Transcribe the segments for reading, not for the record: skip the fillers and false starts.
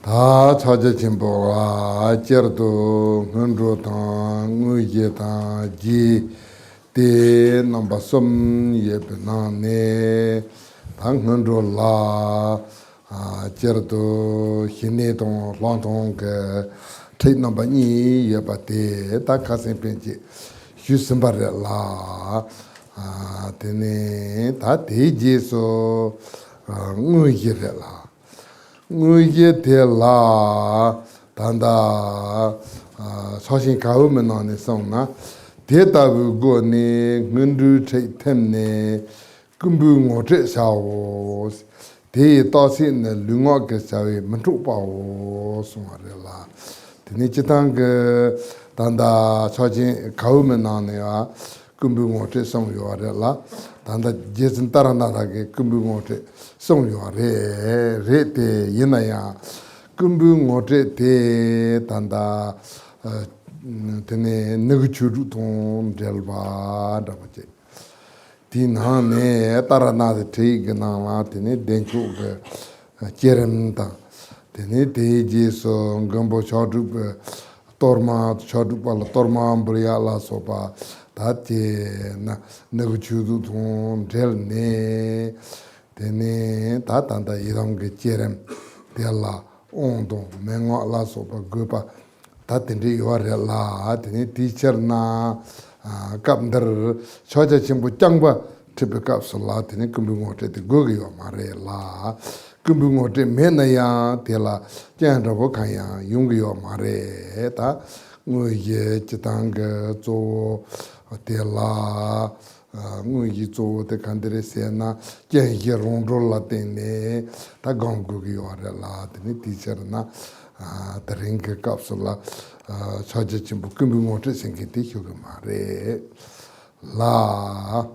다 찾아진보가 저도 흔로당 의제다 지대 넘버섬 예배나네 당흔로라 저도 희내동 랑동 트레이드 넘버 2 예바데 다 가슴 벤지 휴스바레라 되네 다 대지에서 의제래라 의제 될라 단다 소신 가우면 안에 성나 대답고네 은두 템네 금붕 어째사오 대도시는 릉어게 사회 만족바오 송아래라 드니치당 그 단다 소신 가우면 안에와 금붕 어째성요아래라 단다 제슨 따라나다게 금붕 어째 성요아래 레테 예나야 금붕 어째 단다 tene negchuru ton delba da bache tinhane taranatha thigna ma tene denchu be cheremta tene teje so gambo chodu torma chodu pala torma ambria la sopa tate na negchuru ton delne tene tatanda iram ge cherem della ondo mengo la sopa gopa 다든지 요아래라 드니 티처나 갑들 처자 친구 짱바 티베캅슬라 드니 금붕어테 고기요 마래라 금붕어테 메나야 데라 짠더보 칸야 용기요 마래다 뭐예 지당가 조 데라 뭐이 조데 칸데레세나 짠게 롱롤라 데네 다 공고기요 아래라 드니 티처나 다른게 capsula 찾아진 부금이 못해 생기대 효가 말해 라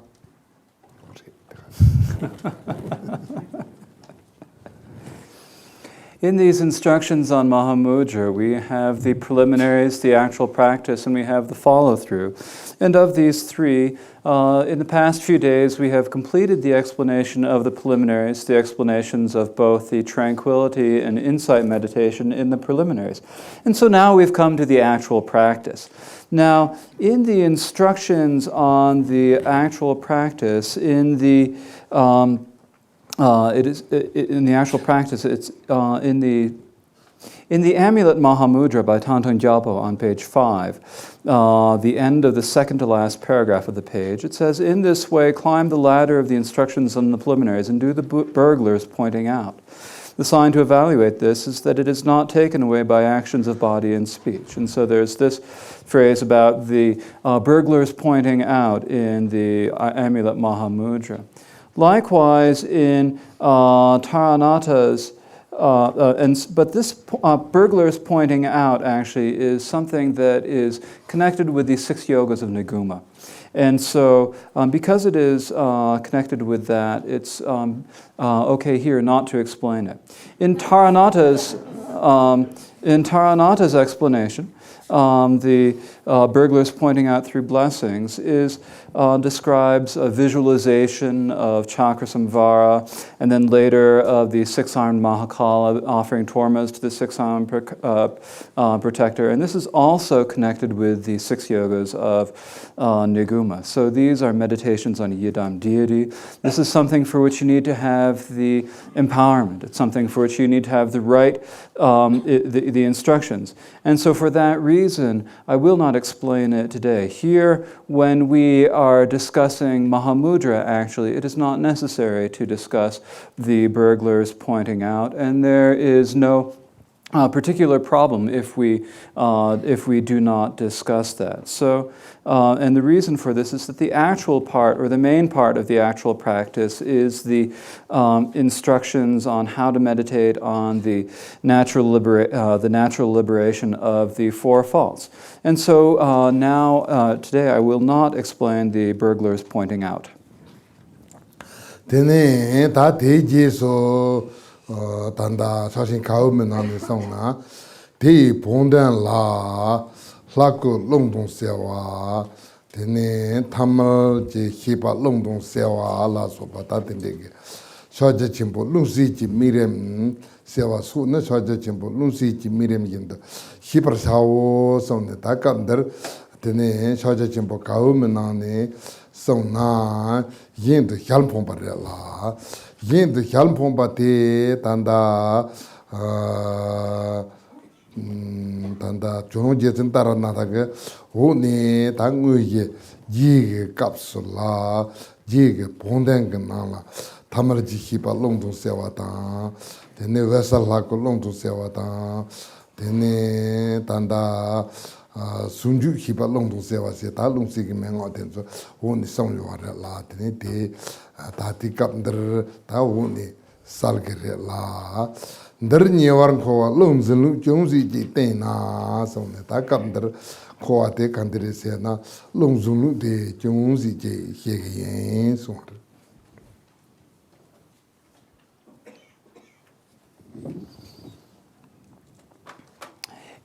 In these instructions on Mahamudra, we have the preliminaries, the actual practice, and we have the follow-through. And of these three, in the past few days, we have completed the explanation of the preliminaries, the explanations of both the tranquility and insight meditation in the preliminaries. And so now we've come to the actual practice. Now, in the instructions on the actual practice, in the in the actual practice, it's in the Amulet Mahamudra by Thangtong Gyalpo on page 5, the end of the second to last paragraph of the page, it says, "In this way, climb the ladder of the instructions on the preliminaries and do the burglars pointing out. The sign to evaluate this is that it is not taken away by actions of body and speech." And so there's this phrase about the burglars pointing out in the Amulet Mahamudra. Likewise, in Taranatha's, but this burglars pointing out actually is something that is connected with the 6 yogas of Niguma. And so because it is connected with that, it's okay here not to explain it. In Taranatha's explanation, the burglars pointing out through blessings describes a visualization of chakra samvara, and then later of the 6-armed Mahakala offering tormas to the 6-armed protector. And this is also connected with the 6 yogas of Niguma. So these are meditations on Yidam deity. This is something for which you need to have the empowerment. It's something for which you need to have the right, the instructions. And so for that reason, I will not explain it today. Here, when we are discussing Mahamudra, actually, it is not necessary to discuss the burglars pointing out, and there is no particular problem if we do not discuss that. So, and the reason for this is that the actual part, or the main part of the actual practice, is the instructions on how to meditate on the natural liberation of the 4 faults. And so now, today, I will not explain the burglars pointing out. 단다 사실 가우면 안에 성나 대 본단 라 라고 롱동세와 되네 탐을 제 히바 롱동세와 라서 받아들이게 Shaja Chimpo, Lucy Miriam, Seva Suna, Shaja Chimpo, Lucy Miriam Yindo, Shipper Sao, Son the Takander, Tene, Shaja Chimpo, Kaumenane, Sona, Yin the Helpombarella, Yin the Helpombate, Tanda, Tanda, Jonang Jetin Taranatha, Hone, Tanguye, Jig Capsula, Jig Pondanganala. Tamarji hipa longdong sewata, tene vessel lako longdong sewata, tene tanda sunju hipa longdong sewa se ta longsi ki mengo tenso honi songyo ware la, tene te tati kapnder ta honi salgere la. Ndar nyewaran kowa longzin lu kyongzi ji tena sonne ta kapnder kowa te kandere se na longzin lu te kyongzi ji hege yen sonre.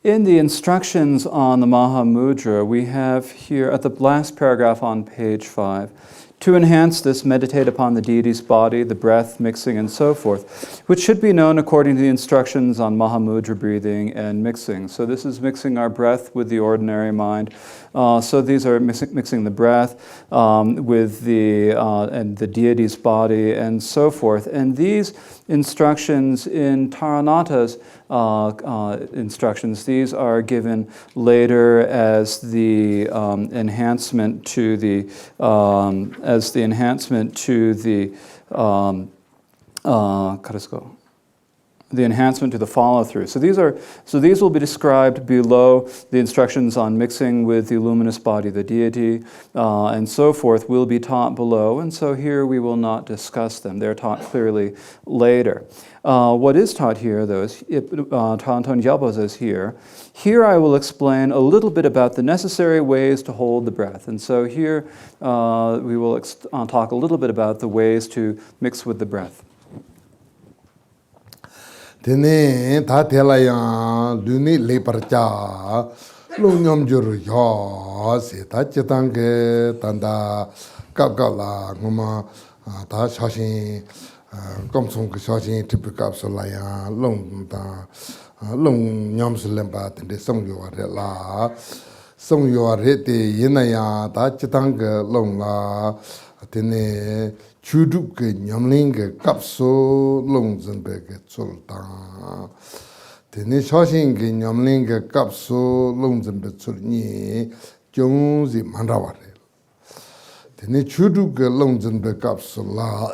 In the instructions on the Mahamudra, we have here at the last paragraph on page 5, to enhance this, meditate upon the deity's body, the breath, mixing, and so forth, which should be known according to the instructions on Mahamudra breathing and mixing. So this is mixing our breath with the ordinary mind. So these are mixing the breath with the deity's body and so forth. And these instructions in Taranatha's instructions, these are given later as the enhancement to the the enhancement to the follow-through. So these will be described below. The instructions on mixing with the luminous body, the deity, and so forth will be taught below. And so here we will not discuss them. They're taught clearly later. What is taught here, though, is Thangtong Gyalpo says here. Here I will explain a little bit about the necessary ways to hold the breath. And so here we will talk a little bit about the ways to mix with the breath. Tene ta telaya duni le parcha lungnyom jur yo se ta chitange tanda kapkala ngoma ta shashin komsong ke shashin tipikap solaya long ta long nyom sulemba tende songyo are la songyo are te yinaya ta chitange long la tene Chuduk nyamling kapso longzenbeg sultan. Tene shashin nyamling kapso longzenbeg sulni jongzi mandaware. Tene chuduk longzenbeg kapso la.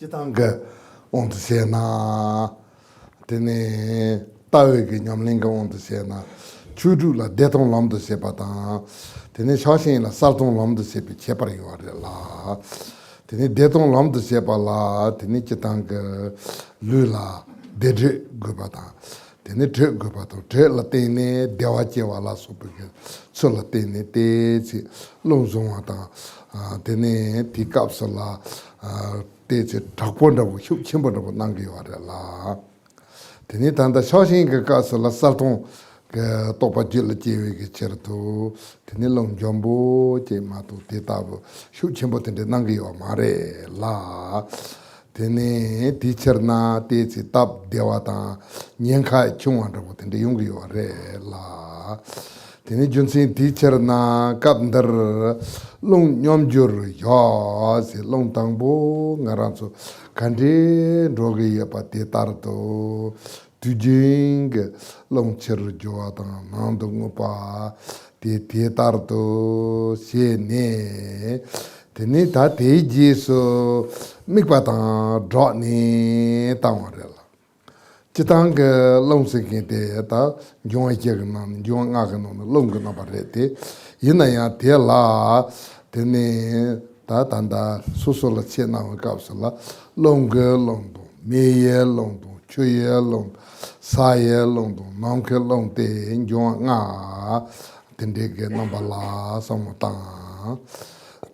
Jitanga on the Sena, Tene Tawig Yamlinga on the Sena, Chudu la Deton Lam de Sepata, Tene Shashin la Salton Lam de Sepi Chepari la, Tene Deton Lam de Sepala, Tene Chitanga Lula, Dedre Gubata, Tene Tre Gubato, Tre Latene, Dewachewa la Super, Solatene, Te Longzonata, Tene Ticapsula. Teach Taponda, Hugh Chimber of Nangi or la. Tenit and the Shawshin Castle, La Salton, Topa Gilati, Cherto, Tenilong Jumbo, Jemato, Titabo, Hugh Chimber in the Nangi or Mare la. Tene teacher na teach tap Dewata, Nyanka Chumanda, in the Yungi or la. Tene Junsin teacher na Kapnder. Long Nyomjur, Yas, Long Tangbo, Naranso, Kande, Drogi, Apati Tarto, Tujing, Long Cherjoata, Nandungupa, Tietarto, Sene, Tenita Teji, so Mikpatan, Drotni, Tamarella. Chitang, Long Sinking Theatre, Joy Jaganan, Joan Aganon, Long Nabarete. Yinaya tela tene ta tanda susola chena kapsala longer londo meye londo chuye londo saye londo nonke londe njo nga tendege nambala samota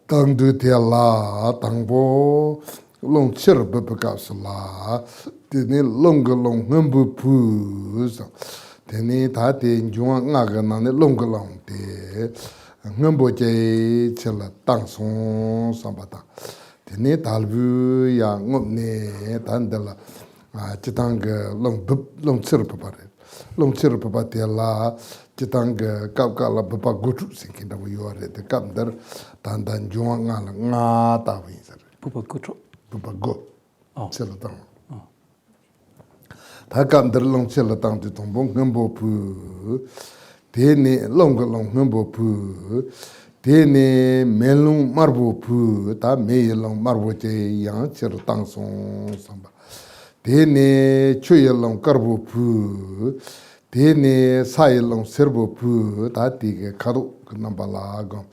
tangdu tela tangbo long chir bepakasla, tene long humbu pus, tene tate juan naganane long te, humbo jay chilla tang son sambata. Tene talbu ya ngopne tandela, chitanga long chir papare. Long chir papatella, chitanga kapkala papa gutu sinkinda yore, the kapder, tandan juan nga tawinser. Pupa Kutro. Pupa go. Oh. Chelatang. Takam long chelatang to tombong humbo pu. Tene long humbo pu. Tene melung marbo pu. Ta me long marbo che yang chelatang son samba. Tene chuye long karbo pu. Tene sai long serbo pu. Ta tige kadu nambala gom.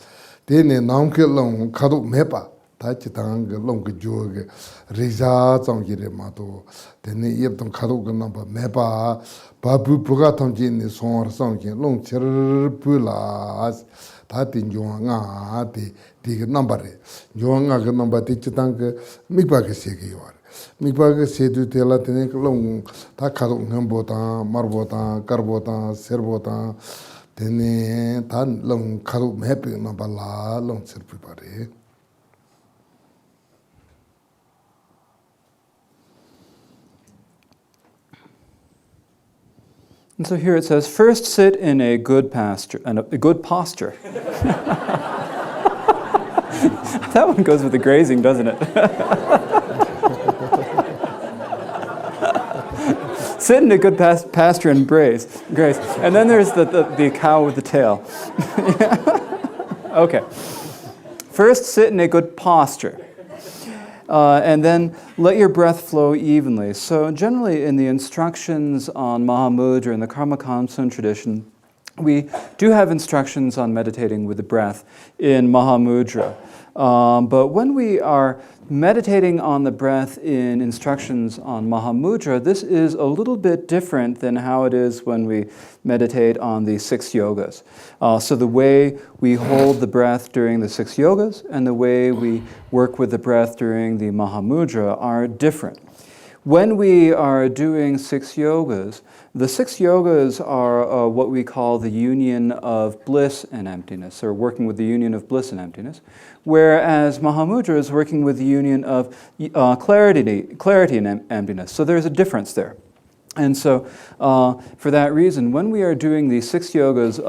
Tene namke long kadu mepa. 다치당 롱그 조게 리자 정기레 마도 데네 예던 가도가 넘바 매바 바부 부가 통진이 송어성기 롱처르불라 다딘 조앙아 디게 넘바레 조앙아 그 넘바 디치당 그 미바게 세게 요아 미바게 세두 텔라테네 롱다 가도 넘보다 마르보다 까르보다 세르보다 데네 단롱 가도 매비 넘발라 롱처르불바레 And so here it says, first sit in a good posture. That one goes with the grazing, doesn't it? Sit in a good pasture and graze. And then there's the cow with the tail. Okay. First, sit in a good posture. And then let your breath flow evenly. So generally in the instructions on Mahamudra in the Karma Kamsun tradition, we do have instructions on meditating with the breath in Mahamudra. But when we are meditating on the breath in instructions on Mahamudra, this is a little bit different than how it is when we meditate on the 6 yogas. So the way we hold the breath during the 6 yogas and the way we work with the breath during the Mahamudra are different. When we are doing 6 yogas, the 6 yogas are what we call the union of bliss and emptiness, or working with the union of bliss and emptiness, whereas Mahamudra is working with the union of clarity and emptiness. So there's a difference there. And so, for that reason, when we are doing the 6 yogas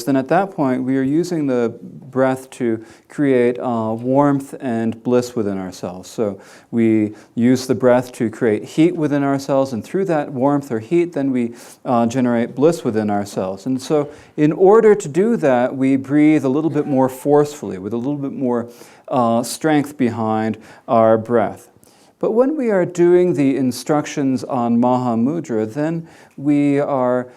then at that point we are using the breath to create warmth and bliss within ourselves. So we use the breath to create heat within ourselves, and through that warmth or heat, then we generate bliss within ourselves. And so, in order to do that, we breathe a little bit more forcefully, with a little bit more strength behind our breath. But when we are doing the instructions on Mahamudra, then we are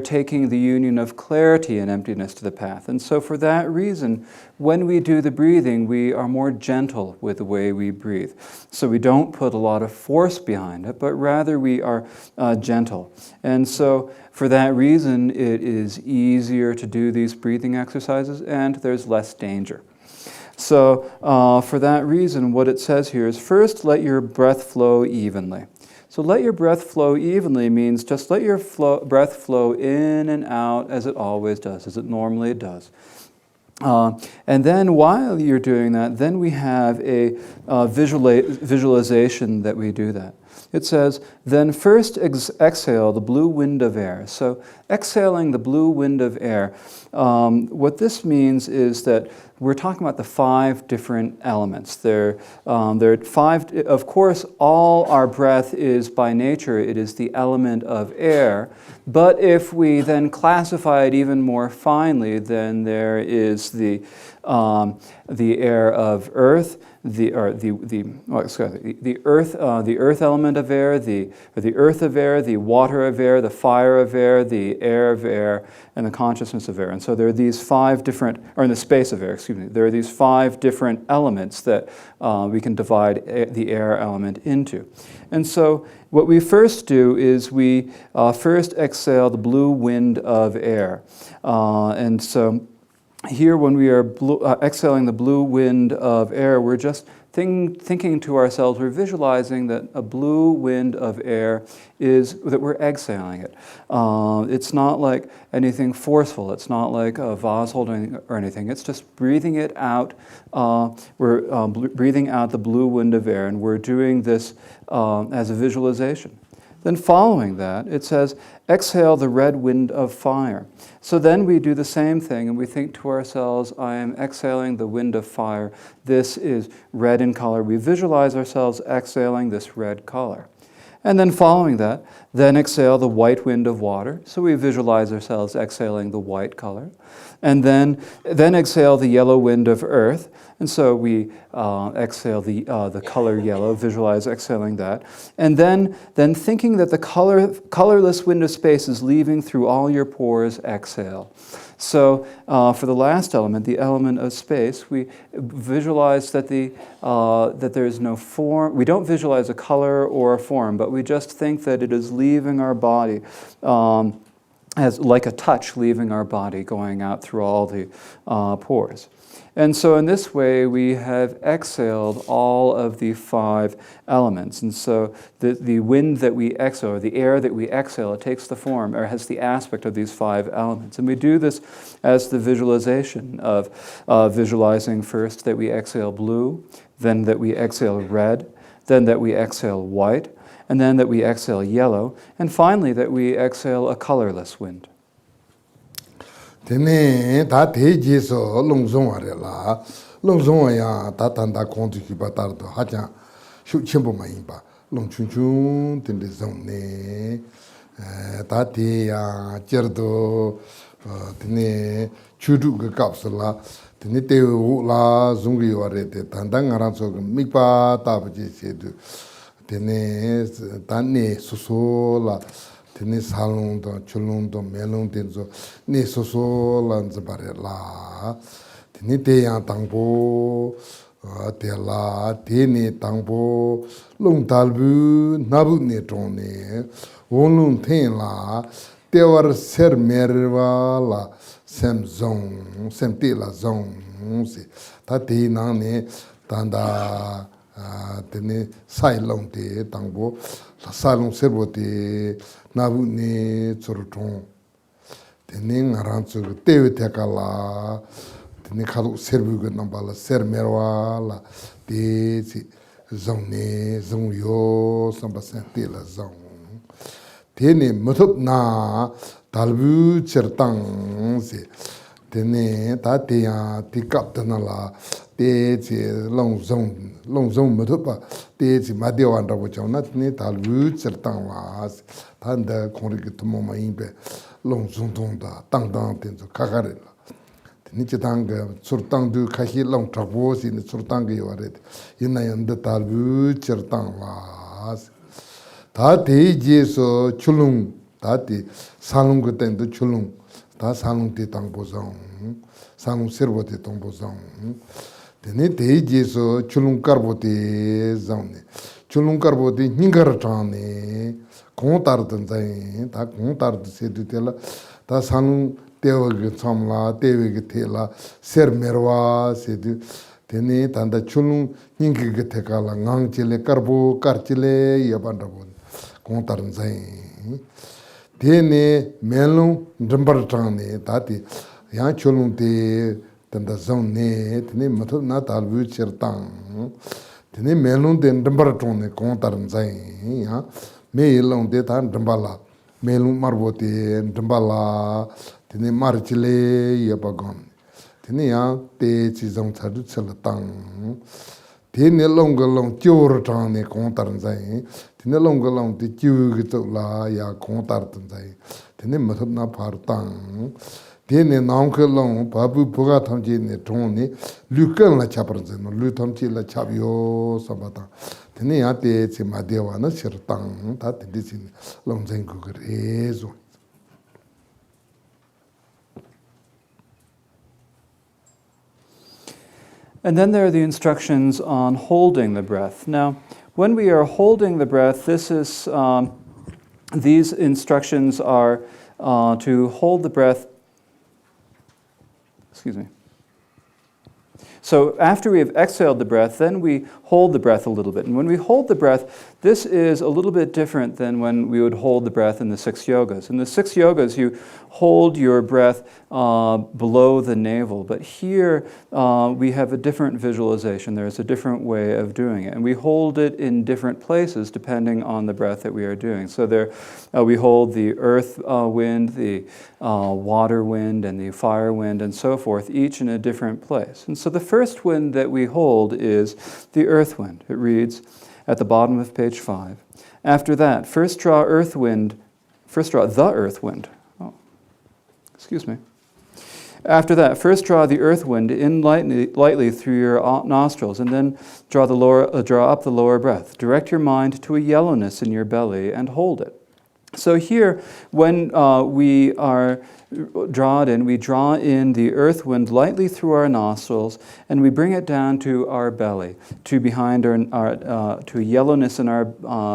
taking the union of clarity and emptiness to the path. And so for that reason, when we do the breathing, we are more gentle with the way we breathe. So we don't put a lot of force behind it, but rather we are gentle. And so for that reason, it is easier to do these breathing exercises, and there's less danger. So for that reason, what it says here is, first, let your breath flow evenly. So let your breath flow evenly means just let your breath flow in and out as it always does, as it normally does. And then while you're doing that, then we have a visualization that we do that. It says, then first exhale the blue wind of air. So exhaling the blue wind of air, what this means is that we're talking about the 5 different elements. There are 5, of course, all our breath is by nature, it is the element of air. But if we then classify it even more finely, then there is the air of earth, the earth element of air, the earth of air, the water of air, the fire of air, the air of air, and the consciousness of air. And so there are these 5 different, or in the space of air, there are these 5 different elements that we can divide the air element into. And so what we first do is we first exhale the blue wind of air. And so here, when we are exhaling the blue wind of air, we're just thinking to ourselves, we're visualizing that a blue wind of air is that we're exhaling it. It's not like anything forceful. It's not like a vase holding or anything. It's just breathing it out. We're breathing out the blue wind of air, and we're doing this as a visualization. Then following that, it says, exhale the red wind of fire. So then we do the same thing, and we think to ourselves, I am exhaling the wind of fire. This is red in color. We visualize ourselves exhaling this red color. And then following that, then exhale the white wind of water. So we visualize ourselves exhaling the white color. And then exhale the yellow wind of earth. And so we exhale the color yellow, visualize exhaling that. And then thinking that the colorless wind of space is leaving through all your pores, exhale. So for the last element, the element of space, we visualize that that there is no form. We don't visualize a color or a form, but we just think that it is leaving our body as like a touch leaving our body, going out through all the pores. And so in this way, we have exhaled all of the 5 elements. And so the wind that we exhale, or the air that we exhale, it takes the form, or has the aspect of these 5 elements. And we do this as the visualization of visualizing first that we exhale blue, then that we exhale red, then that we exhale white, and then that we exhale yellow, and finally that we exhale a colorless wind. Tene ta te je so long zong are la long zong ya ta tan da kong ki ba tar do ha cha shu chen bo ma yin ba long chun chun ten de zong ne ta te ya cher do tene chu du ga kap sa la tene te wo la zong gi wa re te tan da ngara so mi pa ta ba je se du tene ta ne so so la tene salung to chulung to melung tenzo ne so so lan zbare la tene te yang tangpo te la te ne tangpo lung talbu nabu ne tong ne wonlung ten la te war ser merwa la sem zong sem te la zong si ta te nang ne tanda tene sai long te tangpo sai long serbo te nabu ne chorotong tene ngaran chu tewe tekala tene khadu serbu ge nambala ser merwa la te si zong ne zong yo samba te la zong tene muthup na talbu chertang si tene ta te ya ti kap tana la te chi long zong muthup te chi ma de wan ra bo chong na tene talbu chertang wa tanda kong ri to mo ma yin be long zong tong da tang tang ten zo ka ka re la tene chi tang ge sur tang du ka hi long tra bo si ne sur tang ge yo re yin na yan de talbu chertang wa ta te je so chulung ta te salung ge ten do chulung ta salung te tang bo zong salung serbo te tong bo zong tene te je so chulung kar bo te zong ne chulung kar bo te ningar chang ne kong tar tan zai ta kong tar se du te la ta salung tewa ge cham la tewe ge te la ser merwa se du tene tanda chulung ningi ge te ka la ngang chile kar bo kar chile ya ban ra bo kong tar zai tene melung ndambar chang ne ta ti ya chulung te tanda zong ne tene matho na tal bu cher tang tene melung de ndambar chong ne kong tar zai ya me long de ta ndambala melung marbo te ndambala tene mar chile ya ba gon tene ya te chi zong cha du chal tang tene long ga long chor chang ne kong tar zai tene long ga long te chu ge to la ya kong tar tan zai tene matho na par tang tene naam ke long babu boga tham ji ne thong ne lu kan la chapar zeno lu tham chi la chap yo sabata tene ya te chi ma dewa na sir tang ta te di sin long zeng ku re zo. And then there are the instructions on holding the breath. Now, when we are holding the breath, these instructions are to hold the breath excuse me. So after we have exhaled the breath, then we hold the breath a little bit. And when we hold the breath, this is a little bit different than when we would hold the breath in the 6 yogas. In the 6 yogas, you hold your breath below the navel. But here, we have a different visualization. There's a different way of doing it. And we hold it in different places depending on the breath that we are doing. So there, we hold the earth wind, the water wind, and the fire wind, and so forth, each in a different place. And so the first wind that we hold is the earth wind. It reads at the bottom of page 5. After that, first draw the earth wind. Oh, excuse me. After that, first draw the earth wind in lightly through your nostrils, and then draw up the lower breath. Direct your mind to a yellowness in your belly and hold it. So here, when we are draw in the earth wind lightly through our nostrils, and we bring it down to our belly, to behind to a yellowness in our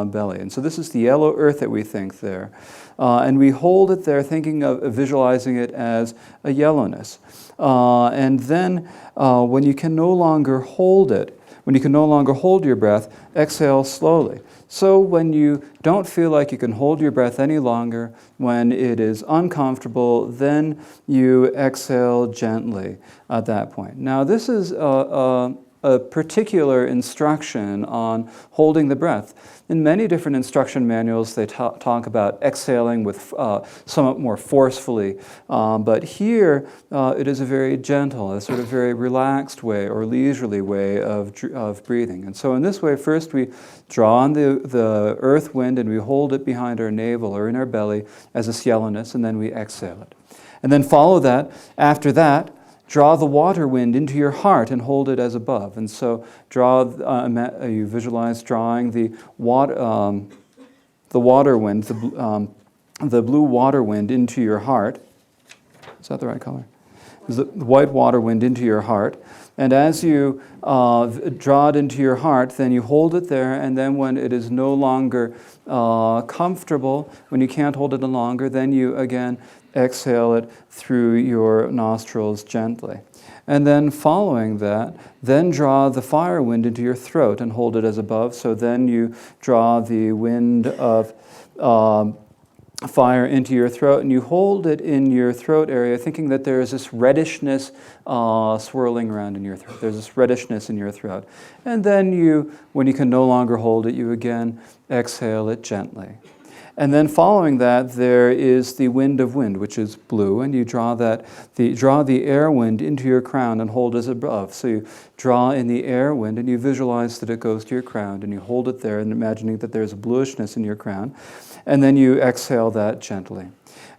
belly. And so this is the yellow earth that we think there. And we hold it there, thinking of visualizing it as a yellowness. And then when you can no longer hold it, when you can no longer hold your breath, exhale slowly. So when you don't feel like you can hold your breath any longer, when it is uncomfortable, then you exhale gently at that point. Now this is a particular instruction on holding the breath. In many different instruction manuals, they talk about exhaling with somewhat more forcefully, but here it is a very gentle, a sort of very relaxed way or leisurely way of breathing. And so in this way, first we draw on the earth wind and we hold it behind our navel or in our belly as a yellowness, and then we exhale it. And then follow that, after that, draw the water wind into your heart and hold it as above. And so you visualize drawing the water wind, the blue water wind into your heart. Is that the right color? The white water wind into your heart. And as you draw it into your heart, then you hold it there, and then when it is no longer comfortable, when you can't hold it any longer, then you again exhale it through your nostrils gently. And then following that, then draw the fire wind into your throat and hold it as above. So then you draw the wind of fire into your throat, and you hold it in your throat area, thinking that there is this reddishness swirling around in your throat. There's this reddishness in your throat. And then when you can no longer hold it, you again exhale it gently. And then following that, there is the wind of wind, which is blue, and you draw the air wind into your crown and hold as above. So you draw in the air wind, and you visualize that it goes to your crown, and you hold it there, and imagining that there's a bluishness in your crown, and then you exhale that gently.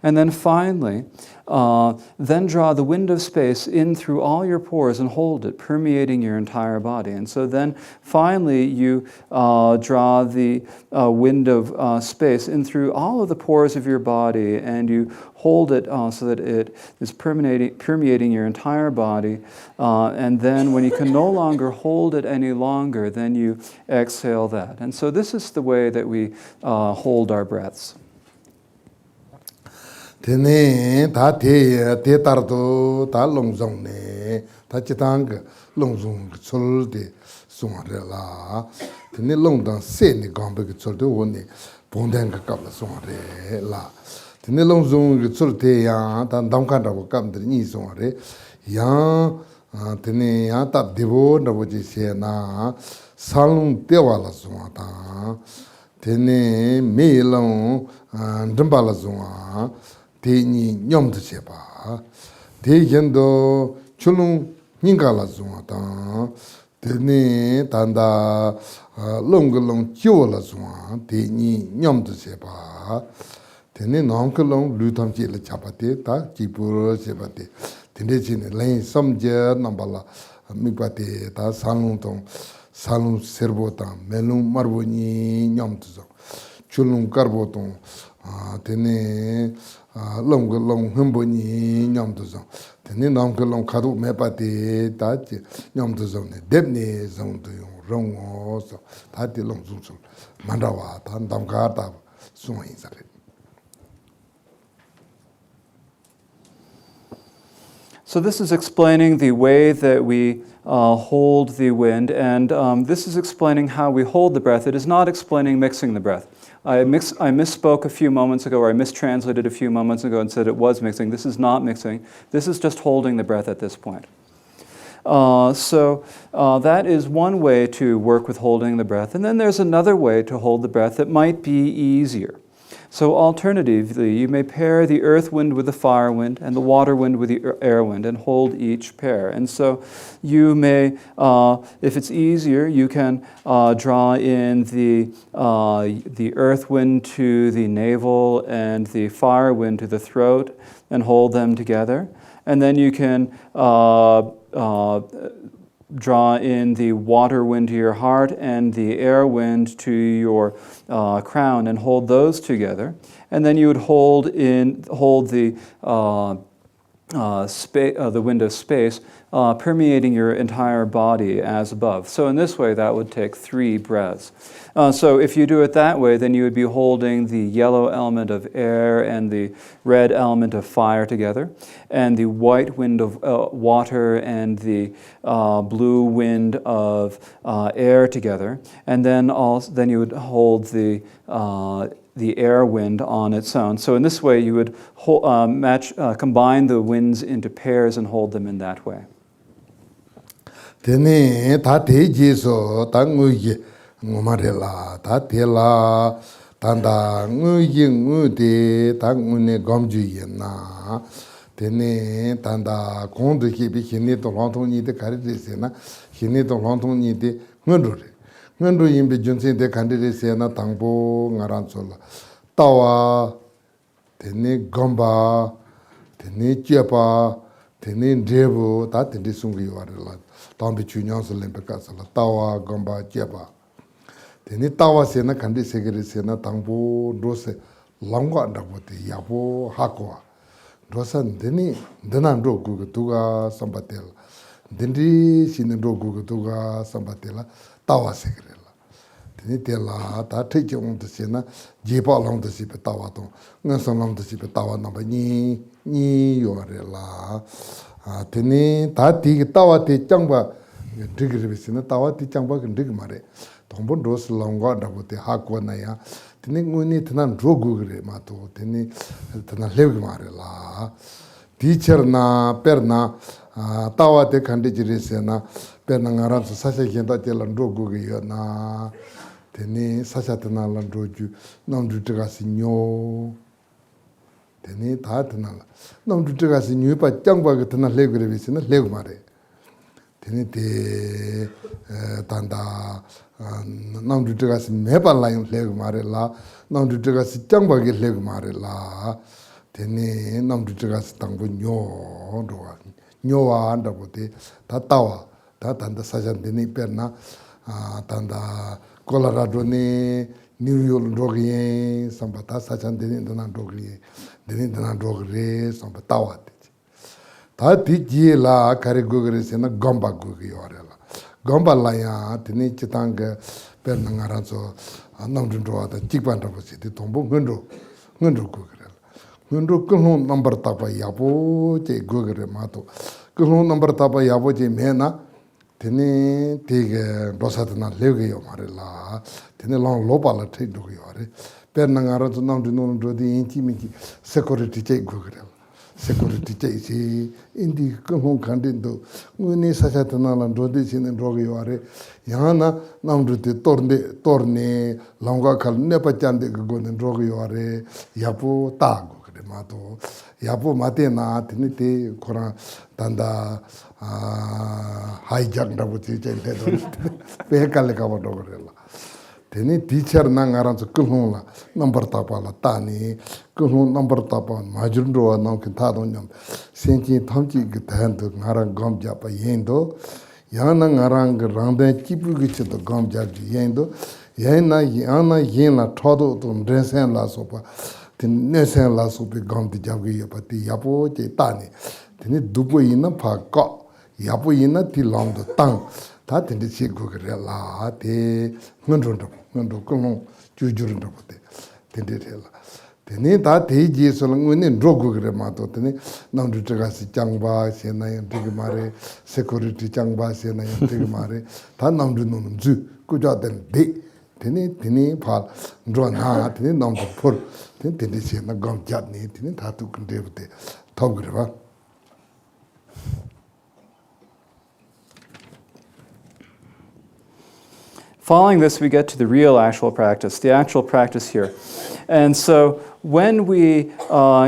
And then finally, then draw the wind of space in through all your pores and hold it, permeating your entire body. And so then finally you draw the wind of space in through all of the pores of your body, and you hold it so that it is permeating your entire body. And then when you can no longer hold it any longer, then you exhale that. And so this is the way that we hold our breaths. Tene ta te tardo ta longzong ne ta chitang longzong chul de song re la tene longdang se ni gambe ke chul de woni bondang ka la song re la tene longzong ke chul te ya ta dang kan da ko kam de ni song re ya tene ya ta devo na bo ji se na salung te wala song ta tene me long ndamba la song 대니 념도 제바 대견도 출롱 닝가라 중하다 대니 단다 롱글롱 쪼라 중하 대니 념도 제바 대니 농글롱 루탐지를 잡아대 다 지부로 제바대 대내진에 레인 섬제 넘발라 미바대 다 산롱동 산롱 세르보다 멜롱 마르보니 념도 출롱 까르보동 대니 long humbo니 냠도죠. 되네 남글롱 가도 매바데 다지 냠도죠네 뎁네 정도요 롱어서 다디 롱중중 만다와 단담가다 숨어인사래. So this is explaining the way that we hold the wind, and this is explaining how we hold the breath. It is not explaining mixing the breath. I misspoke a few moments ago, or I mistranslated a few moments ago and said it was mixing. This is not mixing. This is just holding the breath at this point. So that is one way to work with holding the breath. And then there's another way to hold the breath that might be easier. So alternatively, you may pair the earth wind with the fire wind and the water wind with the air wind and hold each pair. And so you may, if it's easier, you can draw in the earth wind to the navel and the fire wind to the throat and hold them together. And then you can draw in the water wind to your heart and the air wind to your crown and hold those together. And then you would hold the wind of space permeating your entire body as above. So in this way, that would take 3 breaths. So if you do it that way, then you would be holding the yellow element of air and the red element of fire together, and the white wind of water and the blue wind of air together. And then you would hold the air wind on its own. So in this way, you would combine the winds into pairs and hold them in that way. Tene ta te jeso ta nguye ngumarela ta tela tanda nguye ngude ta ngune gomju yena tene tanda kondu kibi hini to lantong ni de karite sena hini to lantong ni de ngundu yimbe junsin de kandire sena tangbo ngaransola tawa tene gomba tene chepa tene drebu ta tene sungi warela tambi chunyangsa lempe kasala tawa gomba chepa tene tawa sena kandi segere sena tangbo dose langwa ndabote yabo hakwa dosan tene denan do gugu tuga sambatela dendi sine do gugu tuga sambatela tawa segere la tene tela ta teche onto sena jepa long de sipe tawa to ngansa long de sipe tawa namba ni yore la tene ta ti tawa te changba digrebisina tawa ti changba dig mare tombo dos longa dabote hakwa na ya tene nguni tanan rogugre mato tene tanan lewg mare la teacher na perna tawa te khandi jiresena perna ngaran sasa genda te lan rogugre yo na tene sasa tanan lan roju namdu tega sinyo tene ta tanan namdu tega sinyo pa changba ga tanan lewgrebisina lewg mare tene te tanda namdu tega si mepa layon lewg mare la namdu tega si changba ge lewg mare la tene namdu tega si tangbo nyowa anda bote ta tawa ta tanda sajan tene perna tanda Colorado ne New York drogye samba ta sajan tene dana drogre samba tawa ta ti ji la kare gugre sena gomba gugi yorela gomba la ya tini chitang per ngaranso namdun ro ta chikpan ta bosi ti tombo ngendo gugre ngendo kuno number ta pa yabo che gugre mato kuno number ta pa yabo che mena tini tige dosatna lewge yo marela tini long lopa la te do yore per ngaranso namdun ro di intimity security che gugre security chase indi kong kandindo nguni sachatana lan rode sin rogi ware yana namrute torne longa kal ne pachande gonen rogi ware yapo tago kre mato yapo mate na tinite kora tanda hijack dabuti chente do pe kale ka bodo gorela teni teacher na ngaran so kulhung la number tapa la tani kulhung number tapa majun ro na kin tha don nyam senchi thamchi ge tan to ngarang gom ja pa yendo yana ngarang rang de chipu ge che to gom ja ji yendo yana yin la thodo to ndesen la so pa tin nesen la so pe gom ti ja ge ya pa ti yapo che tani teni dupo yin na pha ka yapo yin na ti long do tang 다 텐데 시고그래라 데 ngondro kong jujurndo bote tenderela Tene ta te ji so lang wene drogo gre ma to tene nam du traga si changba se na yan tig mare security changba se na yan tig mare ta nam du no ju ku ja den de tene phal ndro na tene nam du phur tene se na gam chat ni tene ta tu kun de te thog gre ba. Following this, we get to the real actual practice, the actual practice here. And so when we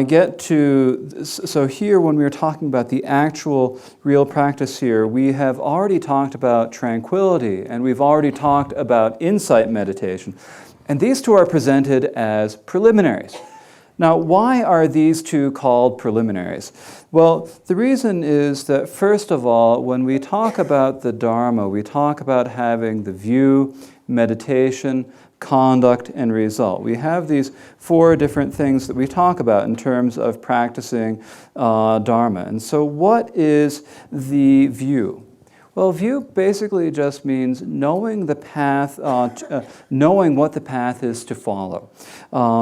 get to, so here when we are talking about the actual real practice here, we have already talked about tranquility and we've already talked about insight meditation. And these two are presented as preliminaries. Now, why are these two called preliminaries? Well, the reason is that, first of all, when we talk about the Dharma, we talk about having the view, meditation, conduct, and result. We have these four different things that we talk about in terms of practicing Dharma. And so what is the view? Well, view basically just means knowing the path, knowing what the path is to follow.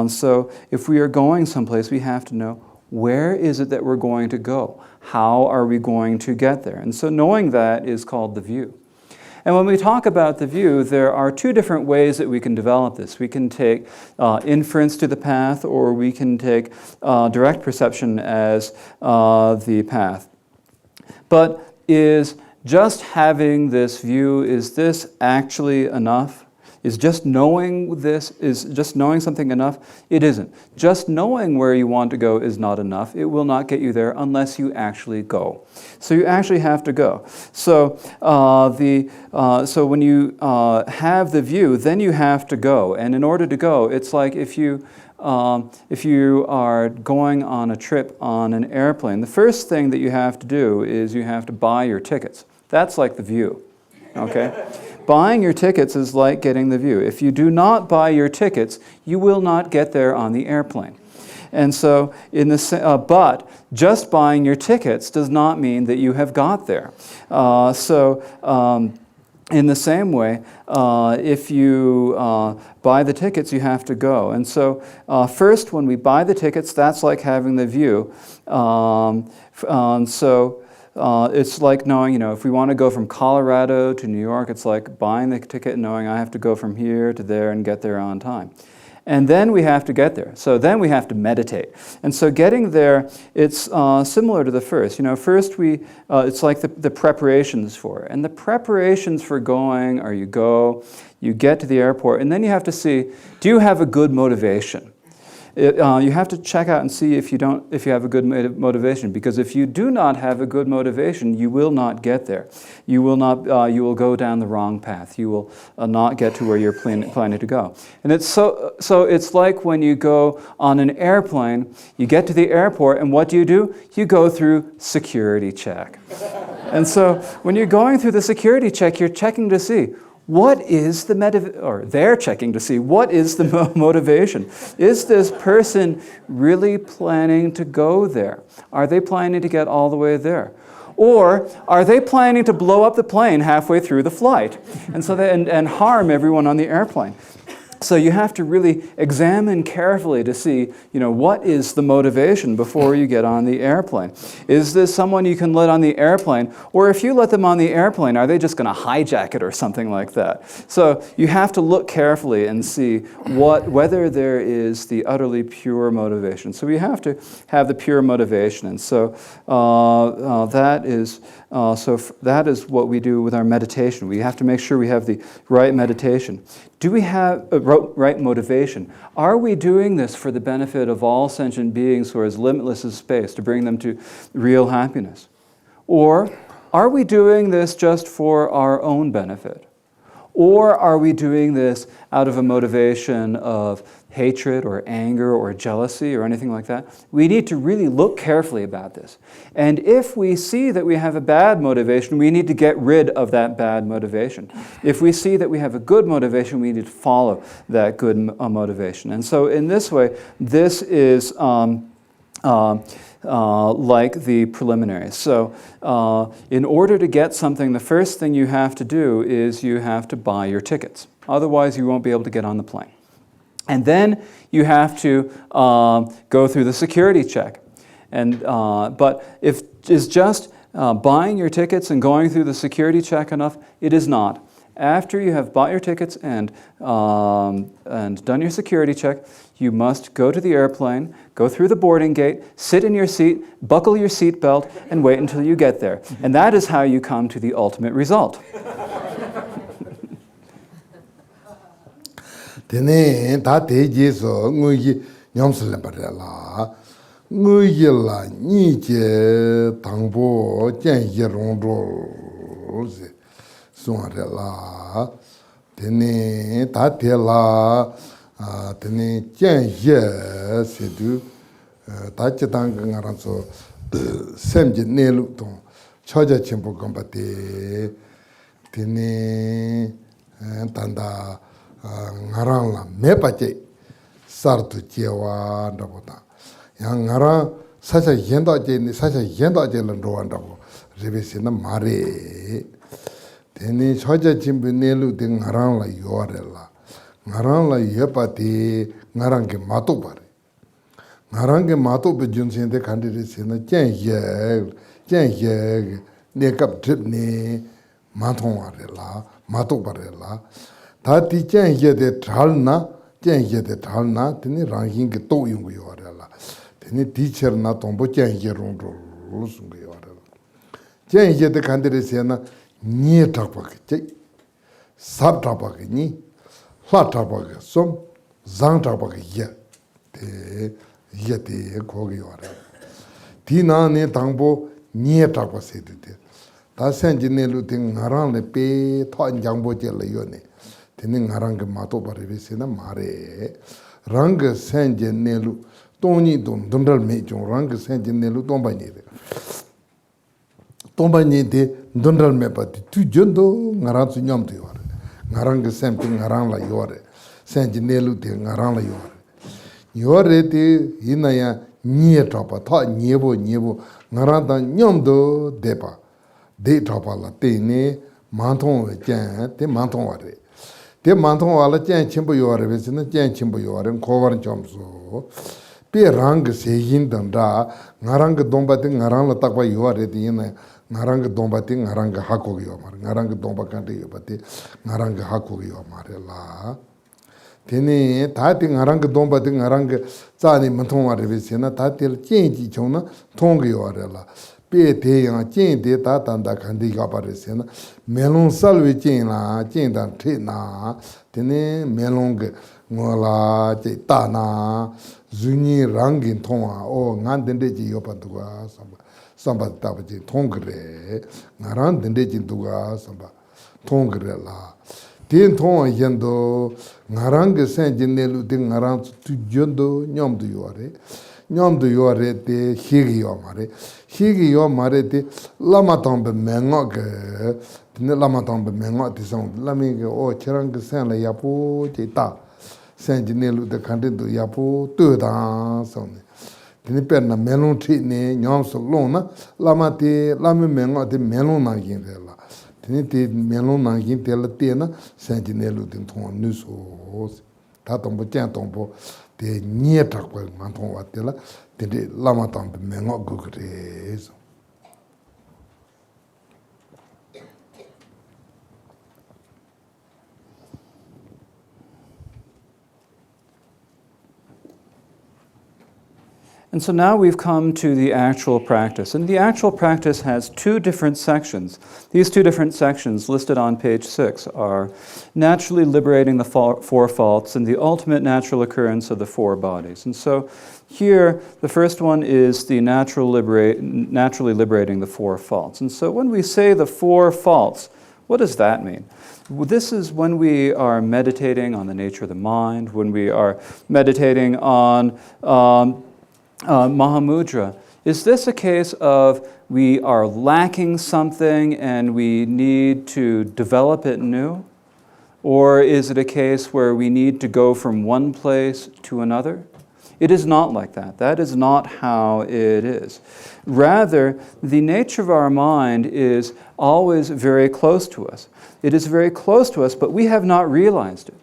So if we are going someplace, we have to know where is it that we're going to go? How are we going to get there? And so knowing that is called the view. And when we talk about the view, there are two different ways that we can develop this. We can take inference to the path, or we can take direct perception as the path. But is just having this view, is this actually enough? Is just knowing this, is just knowing something enough? It isn't. Just knowing where you want to go is not enough. It will not get you there unless you actually go. So you actually have to go. So so when you have the view, then you have to go. And in order to go, it's like if you are going on a trip on an airplane, the first thing that you have to do is you have to buy your tickets. That's like the view, okay? Buying your tickets is like getting the view. If you do not buy your tickets, you will not get there on the airplane. And so, but just buying your tickets does not mean that you have got there. In the same way, if you buy the tickets, you have to go. And so first, when we buy the tickets, that's like having the view. It's like knowing, if we want to go from Colorado to New York, it's like buying the ticket and knowing I have to go from here to there and get there on time. And then we have to get there. So then we have to meditate. And so getting there, it's similar to the first. First it's like the preparations for it. And the preparations for going are you get to the airport, and then you have to see, do you have a good motivation? You have to check out and see if you have a good motivation, because if you do not have a good motivation, you will not get there. You will go down the wrong path. You will not get to where you're planning to go. And it's so it's like when you go on an airplane, you get to the airport, and what do? You go through security check. And so when you're going through the security check, you're checking to see, what is they're checking to see, what is the motivation? Is this person really planning to go there? Are they planning to get all the way there? Or are they planning to blow up the plane halfway through the flight and harm everyone on the airplane? So you have to really examine carefully to see, what is the motivation before you get on the airplane. Is this someone you can let on the airplane? Or if you let them on the airplane, are they just going to hijack it or something like that? So you have to look carefully and see whether there is the utterly pure motivation. So we have to have the pure motivation. And so that is what we do with our meditation. We have to make sure we have the right meditation. Do we have right motivation? Are we doing this for the benefit of all sentient beings who are as limitless as space, to bring them to real happiness? Or are we doing this just for our own benefit? Or are we doing this out of a motivation of hatred or anger or jealousy or anything like that? We need to really look carefully about this. And if we see that we have a bad motivation, we need to get rid of that bad motivation. If we see that we have a good motivation, we need to follow that good motivation. And so in this way, this is like the preliminaries. So in order to get something, the first thing you have to do is you have to buy your tickets. Otherwise, you won't be able to get on the plane. And then you have to go through the security check. But if it's just buying your tickets and going through the security check enough, it is not. After you have bought your tickets and done your security check, you must go to the airplane, go through the boarding gate, sit in your seat, buckle your seatbelt, and wait until you get there. And that is how you come to the ultimate result. Tene ta teji so nguyi nyamsle barela nguyi la ni je tangbo jian yi rong zhuo se song la tene ta te la tene jian ye se du ta ji dang ngarang so sem ji ne lu tong cha ja chen bu gong ba de tene tanda ngarang la me pa che sar tu che wa nda bo ta yang ngarang sa sa yen da che ni sa sa yen da che lan ro wa nda bo re be sin na ma re de ni cha ja chim bu ne lu de ngarang la yo re la ngarang la ye pa ti ngarang ke ma to ba re ngarang ke ma to be jun sin de kan de sin na chen ye ne kap trip ni ma thong wa re la ma to ba re la 다 디젠 예데 달나 젠 예데 달나 드니 랑힌 게 또용 거 요라라 드니 디처나 동보 젠 예롱도 무슨 거 요라라 젠 예데 간데르세나 니에 답바게 제 삽답바게 니 화답바게 좀 장답바게 예데 예데 거기 요라 디나네 당보 니에 답바세데 다 센지네루 딩 나랑레 페 토안장보 제르 요네 tene ngarang ke mato pare se na mare rang senje nelu toni don dondal me jong rang senje nelu tomba ni de dondal me pa tu jondo ngarang su nyam tu yore ngarang sem ti ngarang la yore senje nelu de ngarang la yore de inaya nie topa tha niebo ngarang da nyam do depa de topa la tene manthong we jan te manthong ware 대 만통 와라 짠 침부 요아래 베스는 짠 침부 요아래 고바른 점수 비랑 세힌던다 나랑 그 동바데 나랑라 딱바 요아래 디네 나랑 그 동바데 나랑 그 하고기 요말 나랑 그 동바칸데 요바데 나랑 그 하고기 요말라 테네 다티 나랑 그 동바데 나랑 그 자니 만통 와래 베스나 다티 찐지 총나 통기 요아래라 pe te yang jin de ta tan da kan de ga pa re se na melon salwe jin la jin dan the na de ne melon ge ngo la je ta na zuni rang gin thong a o ngan den de ji yo pa du ga samba ta ba ji thong gre ngaran den de ji du ga samba thong gre la tin thong yen do ngarang ge sen jin ne lu de ngarang tu jon do nyom du yo re nyom du yo re te higi yo mare te lama tombe mengo ge ne lama tombe mengo te song lami ge o cherang ge sen la yapo te ta sen ji ne lu de kan de yapo tu da song ne te per na melon thi ne nyom so long na lama te lami mengo te melon na yin de la te melon na yin te la te na sen ji ne lu de thong nu so ta tombo chen tombo te nie takwa mantong wa te la te lama tampe mengo gugre so And so now we've come to the actual practice. And the actual practice has two different sections. These two different sections listed on page 6 are naturally liberating the four faults and the ultimate natural occurrence of the four bodies. And so here, the first one is the naturally liberating the four faults. And so when we say the four faults, what does that mean? This is when we are meditating on the nature of the mind, when we are meditating on Mahamudra. Is this a case of we are lacking something and we need to develop it new? Or is it a case where we need to go from one place to another? It is not like that. That is not how it is. Rather, the nature of our mind is always very close to us. It is very close to us, but we have not realized it.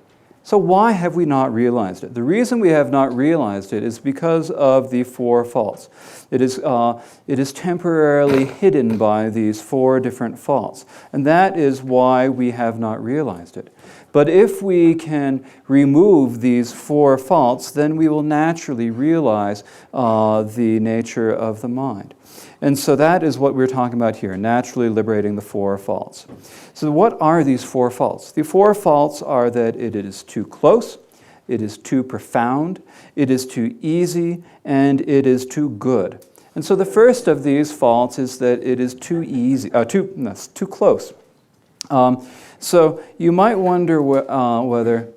So why have we not realized it? The reason we have not realized it is because of the four faults. It is temporarily hidden by these four different faults. And that is why we have not realized it. But if we can remove these four faults, then we will naturally realize the nature of the mind. And so that is what we're talking about here, naturally liberating the four faults. So what are these four faults? The four faults are that it is too close, it is too profound, it is too easy, and it is too good. And so the first of these faults is that it is too easy, too close. So you might wonder whether,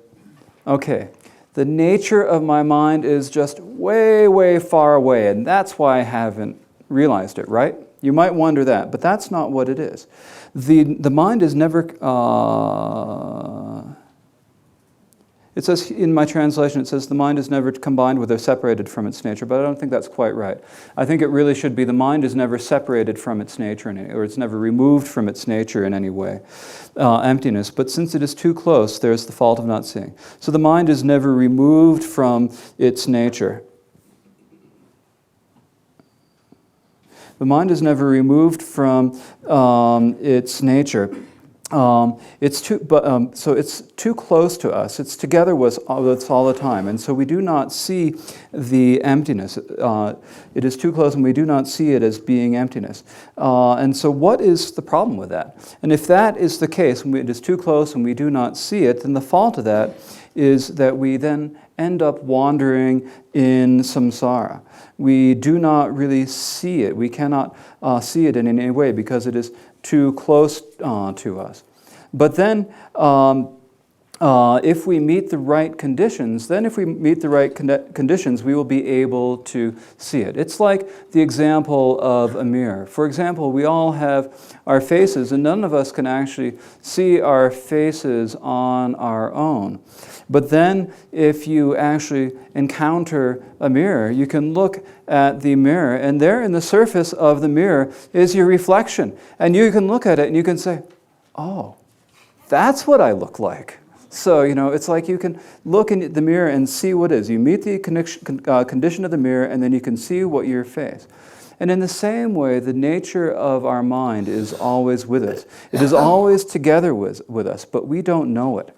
okay, the nature of my mind is just way, way far away, and that's why I haven't realized it, right? You might wonder that, but that's not what it is. The mind is never, it says in my translation, it says the mind is never combined with or separated from its nature, but I don't think that's quite right. I think it really should be the mind is never separated from its nature, or it's never removed from its nature in any way, emptiness. But since it is too close, there's the fault of not seeing. So the mind is never removed from its nature. The mind is never removed from its nature. So it's too close to us. It's together with us all the time, and so we do not see the emptiness. It is too close, and we do not see it as being emptiness. And so, what is the problem with that? And if that is the case, when it is too close and we do not see it, then the fault of that is that we then end up wandering in samsara. We do not really see it. We cannot see it in any way because it is too close to us. But then, if we meet the right conditions, we will be able to see it. It's like the example of a mirror. For example, we all have our faces, and none of us can actually see our faces on our own. But then, if you actually encounter a mirror, you can look at the mirror, and there in the surface of the mirror is your reflection. And you can look at it and you can say, oh, that's what I look like. So, it's like you can look in the mirror and see what is. You meet the condition of the mirror, and then you can see what you face. And in the same way, the nature of our mind is always with us. It is always together with us, but we don't know it.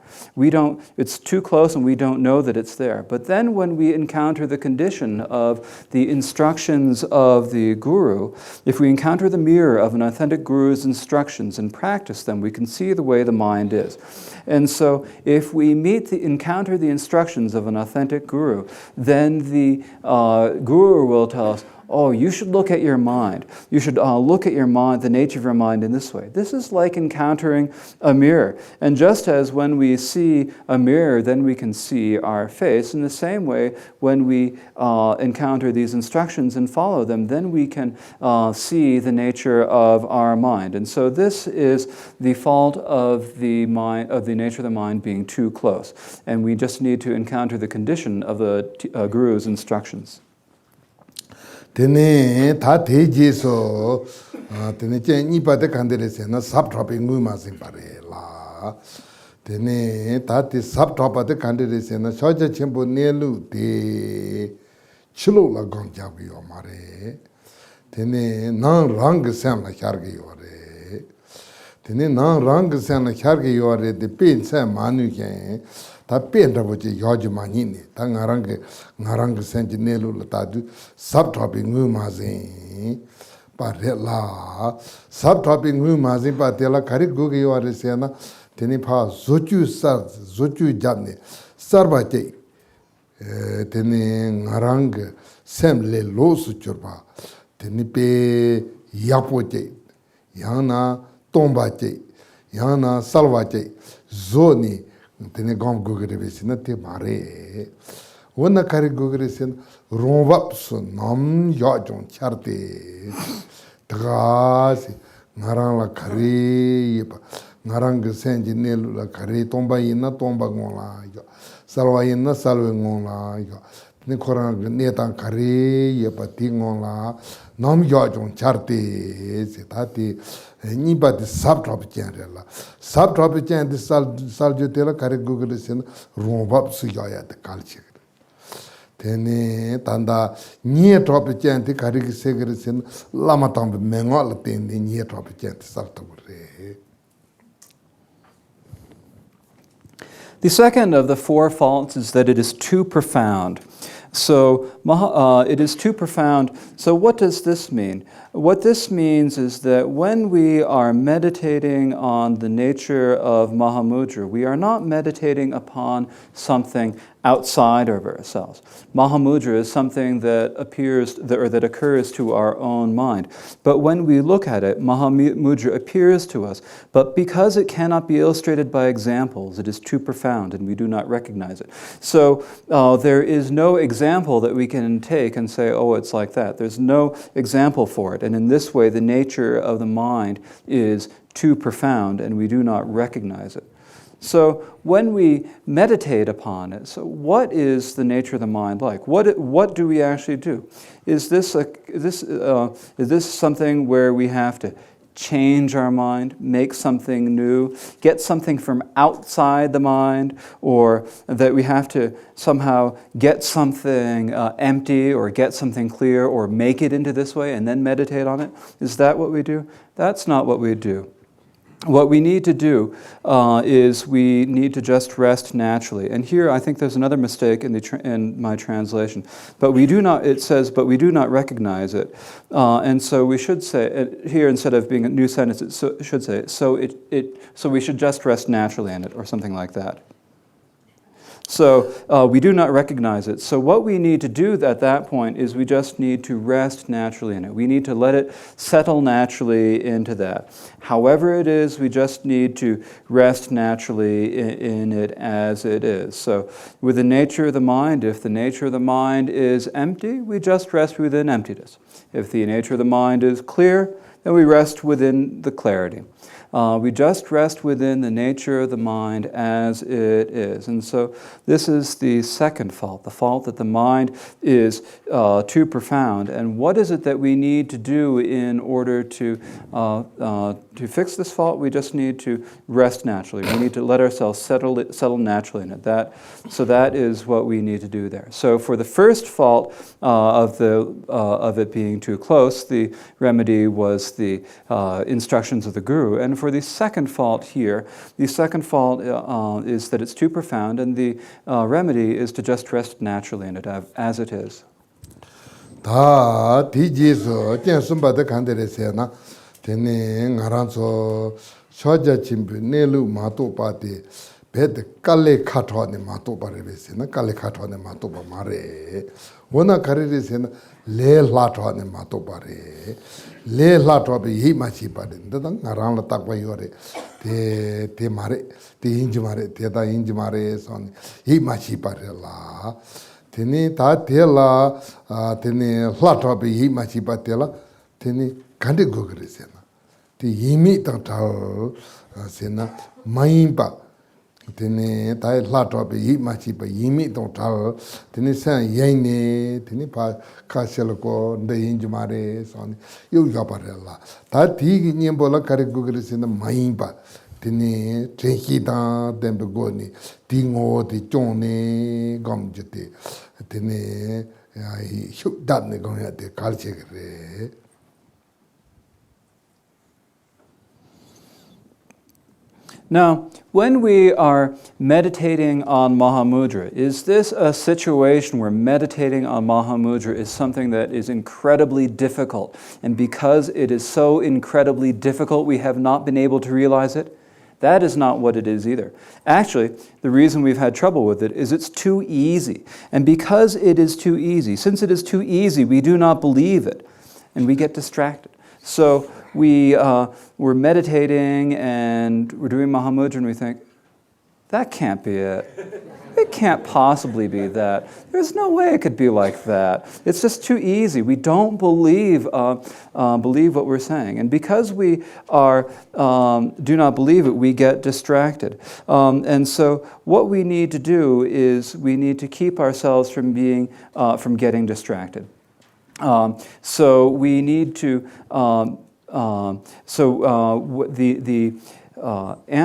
It's too close and we don't know that it's there. But then when we encounter the condition of the instructions of the guru, if we encounter the mirror of an authentic guru's instructions and practice them, we can see the way the mind is. And so if we encounter the instructions of an authentic guru, then the guru will tell us, oh, you should look at your mind. You should look at your mind, the nature of your mind in this way. This is like encountering a mirror. And just as when we see a mirror, then we can see our face, in the same way, when we encounter these instructions and follow them, then we can see the nature of our mind. And so this is the fault of the mind, of the nature of the mind being too close. And we just need to encounter the condition of the guru's instructions. Tene ta teji so tene chen ni pa de kandere se na sub topic ngui ma sin pare la tene ta ti sub top de kandere se na choja chimbo ne lu de chilo la gong ja bi yo mare tene nang rang sam la char ge yo re tene nang rang sam la char ge yo re de pin sa manu ke 다 뺀다고지 요즘만이네 다 나랑 센지 내로라 다도 삽토핑 무마진 바렐라 삽토핑 무마진 바텔라 카리 고게 요아레세나 테니파 조추 잡네 서바테 테니 나랑 셈레 로스 쮸바 테니페 야포테 야나 톰바테 야나 살바테 조니 tene gom gogre besina te mare wona kare gogre sen romvap so nam ya jon charte tagas ngarang la kare ngarang sen jinel la kare tomba ina tomba ngola yo salwa ina salwe ngola yo Ni Korang Netan Kari, Yepatingola, Nam Yajong Charte, Sitati, Niba the subtropical. Subtropical, the Saljutela Karigulisin, Rumbab Suyaya, the culture. Tene Tanda, near tropical, the Karig Segresin, Lamatam, Mengola, the near tropical, Saltore. The second of the four faults is that it is too profound. So it is too profound. So what does this mean? What this means is that when we are meditating on the nature of Mahamudra, we are not meditating upon something outside of ourselves. Mahamudra is something that that occurs to our own mind. But when we look at it, Mahamudra appears to us. But because it cannot be illustrated by examples, it is too profound and we do not recognize it. So there is no example that we can take and say, oh, it's like that. There's no example for it. And in this way, the nature of the mind is too profound and we do not recognize it. So when we meditate upon it, so what is the nature of the mind like? What do we actually do? Is this something where we have to change our mind, make something new, get something from outside the mind, or that we have to somehow get something empty or get something clear or make it into this way and then meditate on it? Is that what we do? That's not what we do. What we need to do is we need to just rest naturally. And here I think there's another mistake in my translation. But we do not, it says, but we do not recognize it. And so we should say, here instead of being a new sentence, it should say, so we should just rest naturally in it, or something like that. So we do not recognize it. So what we need to do at that point is we just need to rest naturally in it. We need to let it settle naturally into that. However it is, we just need to rest naturally in it as it is. So with the nature of the mind, if the nature of the mind is empty, we just rest within emptiness. If the nature of the mind is clear, then we rest within the clarity. We just rest within the nature of the mind as it is. And so this is the second fault, the fault that the mind is too profound. And what is it that we need to do in order to fix this fault? We just need to rest naturally. We need to let ourselves settle naturally in it. So that is what we need to do there. So for the first fault of it being too close, the remedy was the instructions of the Guru. And for the second fault here, the second fault is that it's too profound, and the remedy is to just rest naturally in it as it is. 다 디지서 젠숨바데 칸데레세나 테네 ngaranso shoja chimbu nelu mato pati bed kalle khathone mato parebesena kalle khathone mato ba mare wona kareresena le lathone mato pare le latho be hi machi pade ndang ngarang la takwa yore te mare te inji mare te da inji mare son hi machi pare la tene ta tela tene latho be hi machi patela tene kande gogresena te yimi ta tal sena maimpa tene ta latho be hi machi pa yimi ta tal tene san yaine tene pa kasel ko nde inji mare son yu ya parela ta ti nyembola kare gogresena maimpa tene trenchi ta dembe goni tingo ti chone gamjete tene ai hubdat ne gong ya te kalche gre. Now, when we are meditating on Mahamudra, is this a situation where meditating on Mahamudra is something that is incredibly difficult, and because it is so incredibly difficult, we have not been able to realize it? That is not what it is either. Actually, the reason we've had trouble with it is it's too easy. And because it is too easy, since it is too easy, we do not believe it, and we get distracted. So we're meditating and we're doing Mahamudra and we think, that can't be it. It can't possibly be that. There's no way it could be like that. It's just too easy. We don't believe what we're saying. And because we do not believe it, we get distracted. And so what we need to do is we need to keep ourselves from getting distracted. So we need to,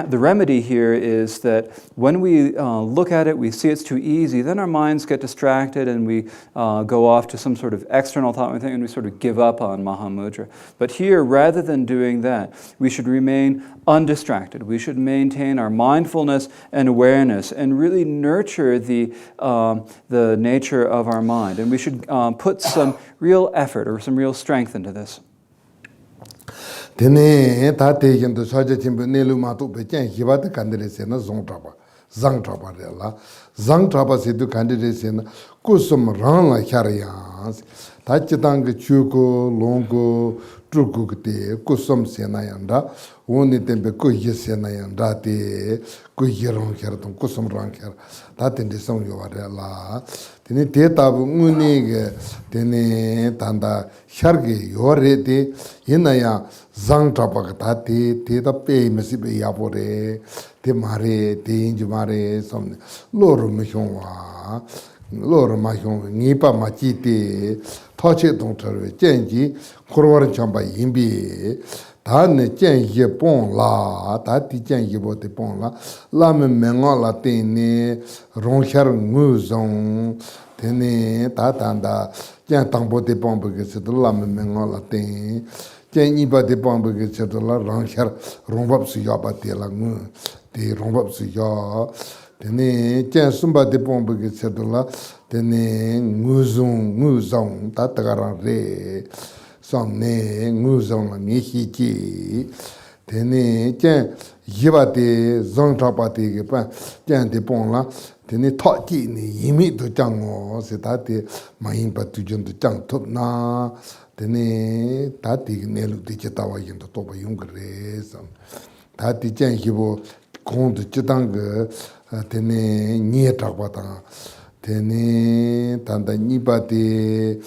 the remedy here is that when we look at it, we see it's too easy, then our minds get distracted and we go off to some sort of external thought and we sort of give up on Mahamudra. But here, rather than doing that, we should remain undistracted. We should maintain our mindfulness and awareness and really nurture the nature of our mind. And we should put some real effort or some real strength into this. Tene ta tekin to saja chimbe nelu matu pe chen hiba te kandire se na zang trapa re la zang trapa se tu kandire se na kusum rang la khar yang ta chitang ke chuko longko truku te kusum se na yanda woni tembe ko ye se na yanda te ko yerong khar ton kusum rang khar ta ten de song yo re la tene te ta bu nguni ge tene tanda khar ge yo re te hinaya zang trapa ka te ta pe mesi pe ya pore te mare te inju mare somne loro me wa loro ma hyong ni pa ma chi te tho che dong thar chen ji khorwar chamba yimbi ta ne chen ye pon la ta ti chen ye bo te pon la me menga la te ne rong char ngu zong te ne ta da chen tang bo te pon bo ke se la me menga la te chen iba de pambu ke chetla rangchar rongbap su ya ba te la ngu de rongbap su ya de ne chen sumba de pambu ke chetla de ne ngu zong ta ta ga re som ne ngu zong la ni hi ji de ne chen yiba de zong ta pa de ke pa chen de pon la de ne tho ji ni yimi do chang o se ta de ma yin pa tu jun do chang thop na tene tati nelu de chetawa yendo toba yungre sam tati chen hibo kond chetang tene nye takwa ta tene tanda nipa de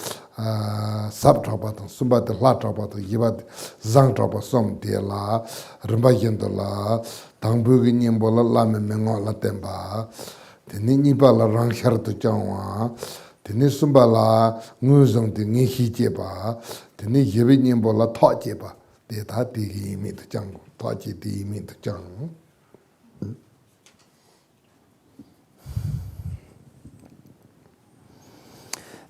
sab takwa ta sumba de la takwa ta yiba zang takwa som de la rimba yendo la tangbu ge nyembo la me mengo la temba tene nipa la rang shar to changwa tene sumba la ngu zong de ngi hi je ba tene yebe nyembo la tha je ba de ta ti gi mi de chang tha ji ti mi de chang.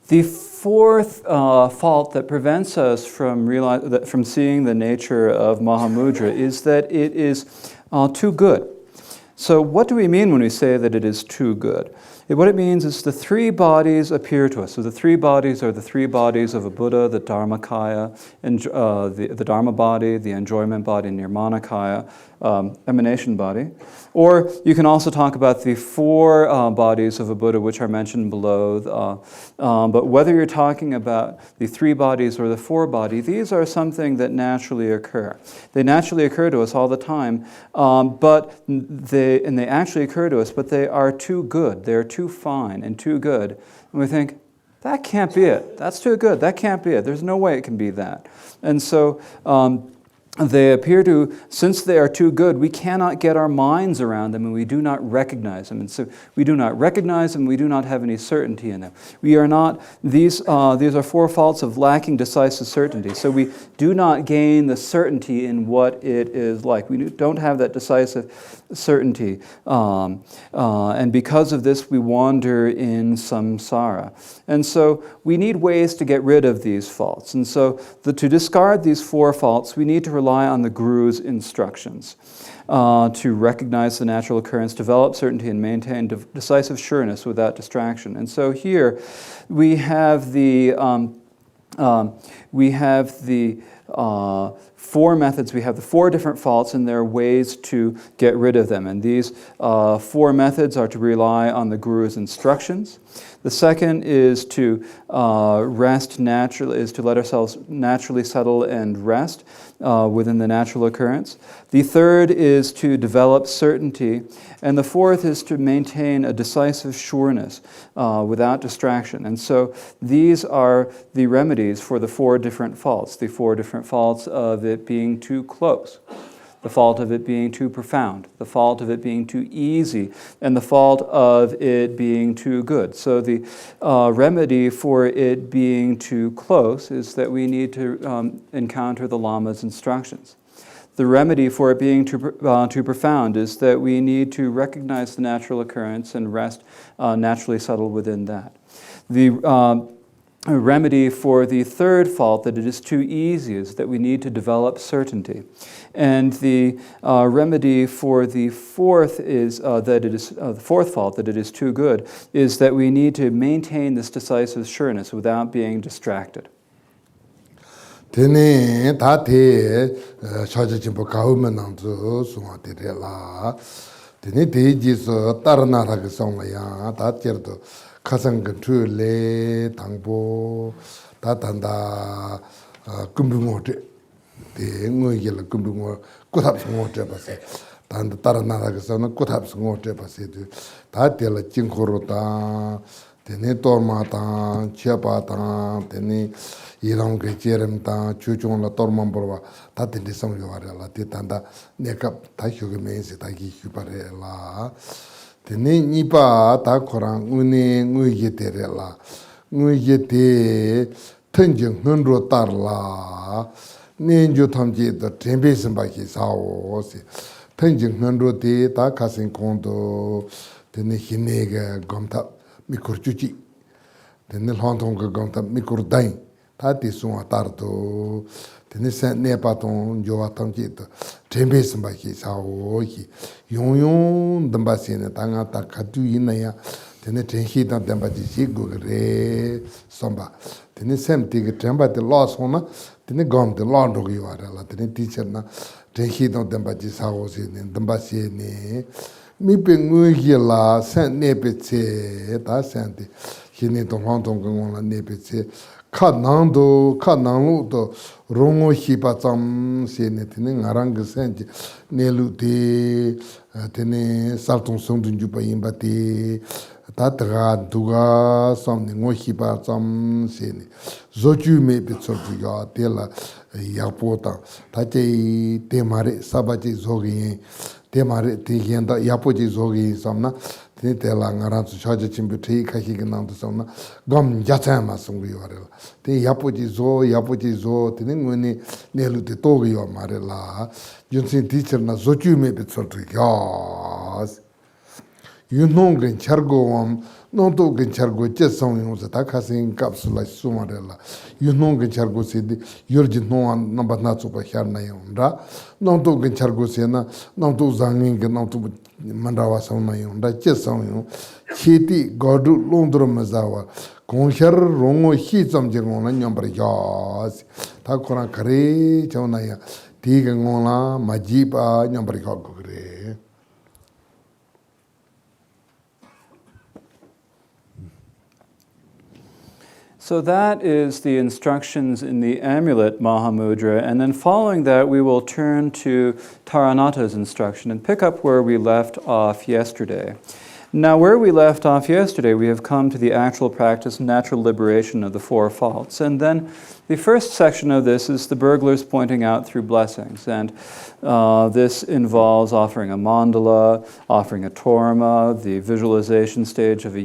The fourth fault that prevents us from seeing the nature of Mahamudra is that it is too good. So what do we mean when we say that it is too good? What it means is the three bodies appear to us. So the three bodies are the three bodies of a Buddha, the Dharmakaya, and the Dharma body, the enjoyment body, Nirmanakaya, emanation body. Or you can also talk about the four bodies of a Buddha, which are mentioned below. But whether you're talking about the three bodies or the four body, these are something that naturally occur. They naturally occur to us all the time, but they actually occur to us, but they are too good. They're too fine and too good. And we think, that can't be it. That's too good. That can't be it. There's no way it can be that. And so they appear to, since they are too good, we cannot get our minds around them and we do not recognize them. And so we do not recognize them, we do not have any certainty in them. We are not, these are four faults of lacking decisive certainty. So we do not gain the certainty in what it is like. We don't have that decisive certainty. And because of this, we wander in samsara. And so we need ways to get rid of these faults. And so to discard these four faults, we need to rely on the Guru's instructions to recognize the natural occurrence, develop certainty, and maintain decisive sureness without distraction. And so here we have the four methods. We have the four different faults, and there are ways to get rid of them. And these four methods are to rely on the Guru's instructions. The second is to rest naturally, is to let ourselves naturally settle and rest within the natural occurrence. The third is to develop certainty. And the fourth is to maintain a decisive sureness without distraction. And so these are the remedies for the four different faults of it being too close, the fault of it being too profound, the fault of it being too easy, and the fault of it being too good. So the remedy for it being too close is that we need to encounter the Lama's instructions. The remedy for it being too profound is that we need to recognize the natural occurrence and rest naturally settled within that. The remedy for the third fault, that it is too easy, is that we need to develop certainty. And the remedy for the fourth is that it is the fourth fault, that it is too good, is that we need to maintain this decisive sureness without being distracted. Tene tate shaja chimpo kahuma nangzu sunga tere la. Tene te jiso Taranatha ke songa ya ta cherto kasang kentu le tangpo ta tanda kumbu ngote. Te ngoy yela kumbu ngo kuthap ngote pase. Tanda Taranatha ke songa kuthap ngote pase. Ta tela chinkoro ta tene torma ta chiapa ta tene irang ke cherem ta chuchong la tormam borwa ta tende song yo ara la te tanda nekap ta hyoge mense ta gi hyupare la tene nipa ta korang une nguye tere la nguye te tenjeng ngonro tar la nenjo thamje da tembe samba ki sao se tenjeng ngonro te ta kasen kondo tene hinega gomta mikur chuchi tene lhontong ga gomta mikur dain Tati sunga tarto, tene sen nepa ton jowa tamchi to, tembe samba ki sao ki, yung damba sene tanga ta katu ina ya, tene tenhi tan temba ji si gu re samba. Tene sem tiga temba te lo sona, tene gom te lo ndogi wara la, tene teacher na tenhi tan temba ji sao sene, damba sene, mi pe ngui la sen nepe tse, ta sen te, hine ton hong gong la nepe tse, ka nanglo to rongo hipa tsam se ne tene ngarang senji nelu te tene saltong songdun jupa yinba te ta taga duga samne ngo hipa tsam se ne zoju me pe tsortu ya te la yakpo ta ta che te mare saba che zogi te mare te yenda yakpo che zogi samna tene te la ngarang su shaja chimbu te kahi ke nangdo samna gom yachayama sungu yorela te yapoji zo tene ngone nelu te togi yo mare la yunsin teacher na zochu me pe tsortu yas yunong gen chargo wam nonto gen chargo che song yung se ta kasin kapsula sumare la yunong gen chargo se di yorji noan namba na tsupa hyar na yung ra nonto gen chargo se na nonto zangin gen nonto mandawa song na yung ra che song yung cheti godu londro mazawa 공her 롱오 희점제공은 냠버 야스 다 코나 그래 저나야 디경고나 마지바 냠버 가고 그래 So that is the instructions in the Amulet Mahamudra, and then following that we will turn to Taranatha's instruction and pick up where we left off yesterday. Now, where we left off yesterday, we have come to the actual practice, natural liberation of the four faults. And then the first section of this is the burglars pointing out through blessings. And this involves offering a mandala, offering a torma, the visualization stage of a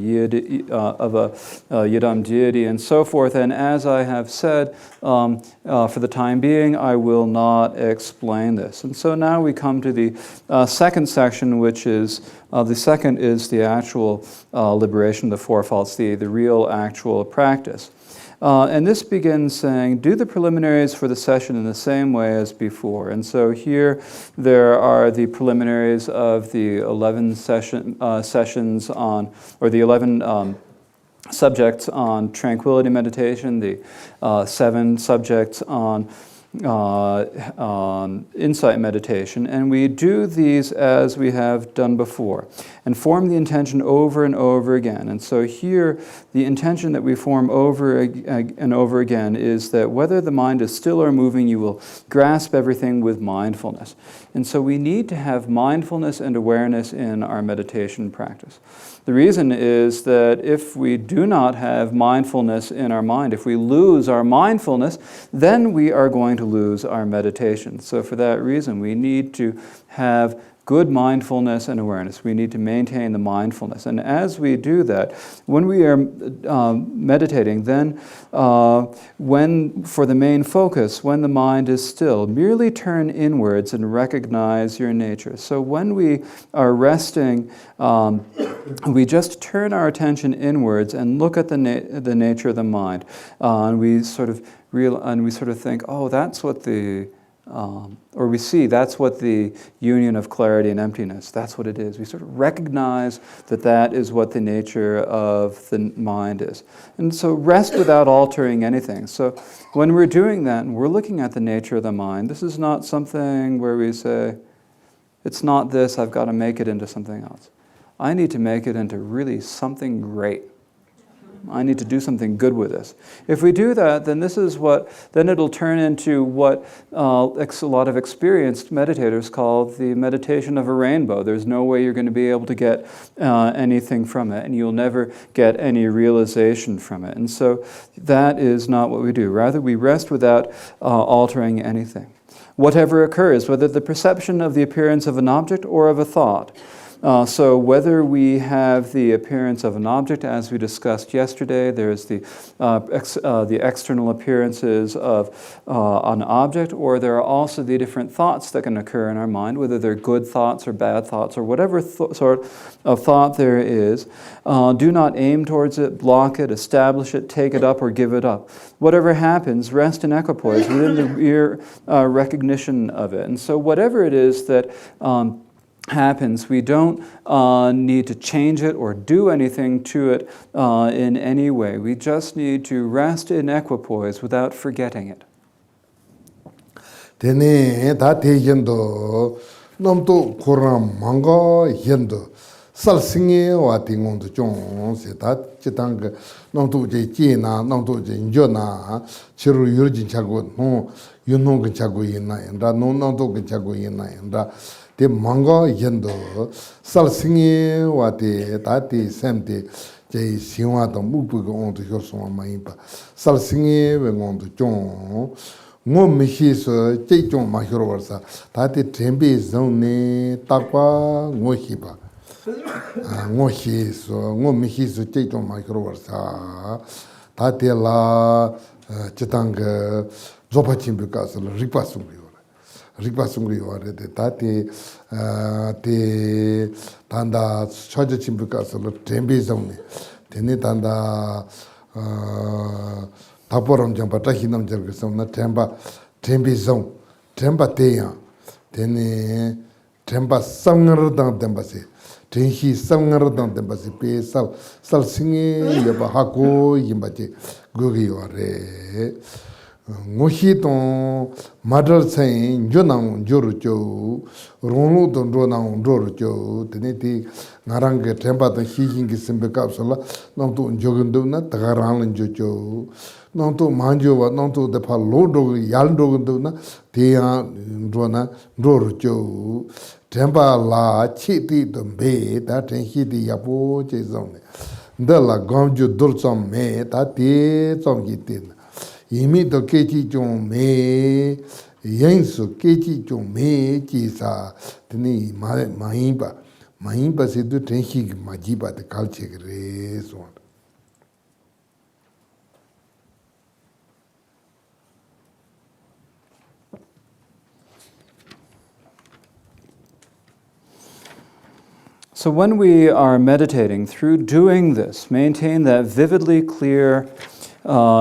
yidam deity, and so forth. And as I have said, for the time being, I will not explain this. And so now we come to the second section, which is the second is the actual liberation of the four faults, the real actual practice. And this begins saying, do the preliminaries for the session in the same way as before. And so here there are the preliminaries of the 11 sessions on, or the 11 subjects on tranquility meditation, the 7 subjects on insight meditation, and we do these as we have done before, and form the intention over and over again. And so here, the intention that we form over and over again is that whether the mind is still or moving, you will grasp everything with mindfulness. And so we need to have mindfulness and awareness in our meditation practice. The reason is that if we do not have mindfulness in our mind, if we lose our mindfulness, then we are going to lose our meditation. So for that reason, we need to have good mindfulness and awareness. We need to maintain the mindfulness. And as we do that, when we are meditating, then when, for the main focus, when the mind is still, merely turn inwards and recognize your nature. So when we are resting, we just turn our attention inwards and look at the nature of the mind. And we sort of think, oh, that's what or we see that's what the union of clarity and emptiness, that's what it is. We sort of recognize that that is what the nature of the mind is. And so rest without altering anything. So when we're doing that and we're looking at the nature of the mind, this is not something where we say, it's not this, I've got to make it into something else. I need to make it into really something great. I need to do something good with this. If we do that, then then it'll turn into what a lot of experienced meditators call the meditation of a rainbow. There's no way you're going to be able to get anything from it, and you'll never get any realization from it. And so that is not what we do. Rather, we rest without altering anything. Whatever occurs, whether the perception of the appearance of an object or of a thought. So whether we have the appearance of an object, as we discussed yesterday, there's the external appearances of an object, or there are also the different thoughts that can occur in our mind, whether they're good thoughts or bad thoughts, or whatever sort of thought there is. Do not aim towards it, block it, establish it, take it up, or give it up. Whatever happens, rest in equipoise within the mere recognition of it. And so whatever it is that happens, we don't need to change it or do anything to it in any way. We just need to rest in equipoise without forgetting it. Tene da te yendo nomto koram manga yendo sal singe wa tingon de jong se da chitang nomto je jina nomto je njona chiru yurjin chago no yunong ge chago yina nda no nomto ge chago yina nda te manga yendo sal singe wa te da te semte je siwa to mupu go on to yoso mai pa sal singe we ngon de jong ngo mihi so che chong ma hiro warsa ta te tembe zone takwa ngo hi ba ngo hi so ngo mihi so che chong ma hiro warsa ta te la chitang zopa chimbe ka so ripa sungri ore de ta te tanda choja chimbe ka so tembe zone tene tanda taporam jampa tahinam jargasam na tembi zong temba teya tene temba sangaradang tembase tenhi sangaradang tembase pe sal singe yaba hako yimbache gogi ware ngohi ton madal sain jonang jorucho ronu ton ronang jorucho tene ti ngarang temba ta hiking simbe kapsala namtu jogundu na tagarang jojo nanto manjowa nanto de pa lodo yaldo na teya rona rorucho temba la chiti dombe ta tenhi di yapo che zone ndala gamjo dulsam me ta te songitin imi to kechi chong me yensu kechi chong me chi sa tini mahimba se du tenhi majiba de kalche gre so. So when we are meditating, through doing this, maintain that vividly clear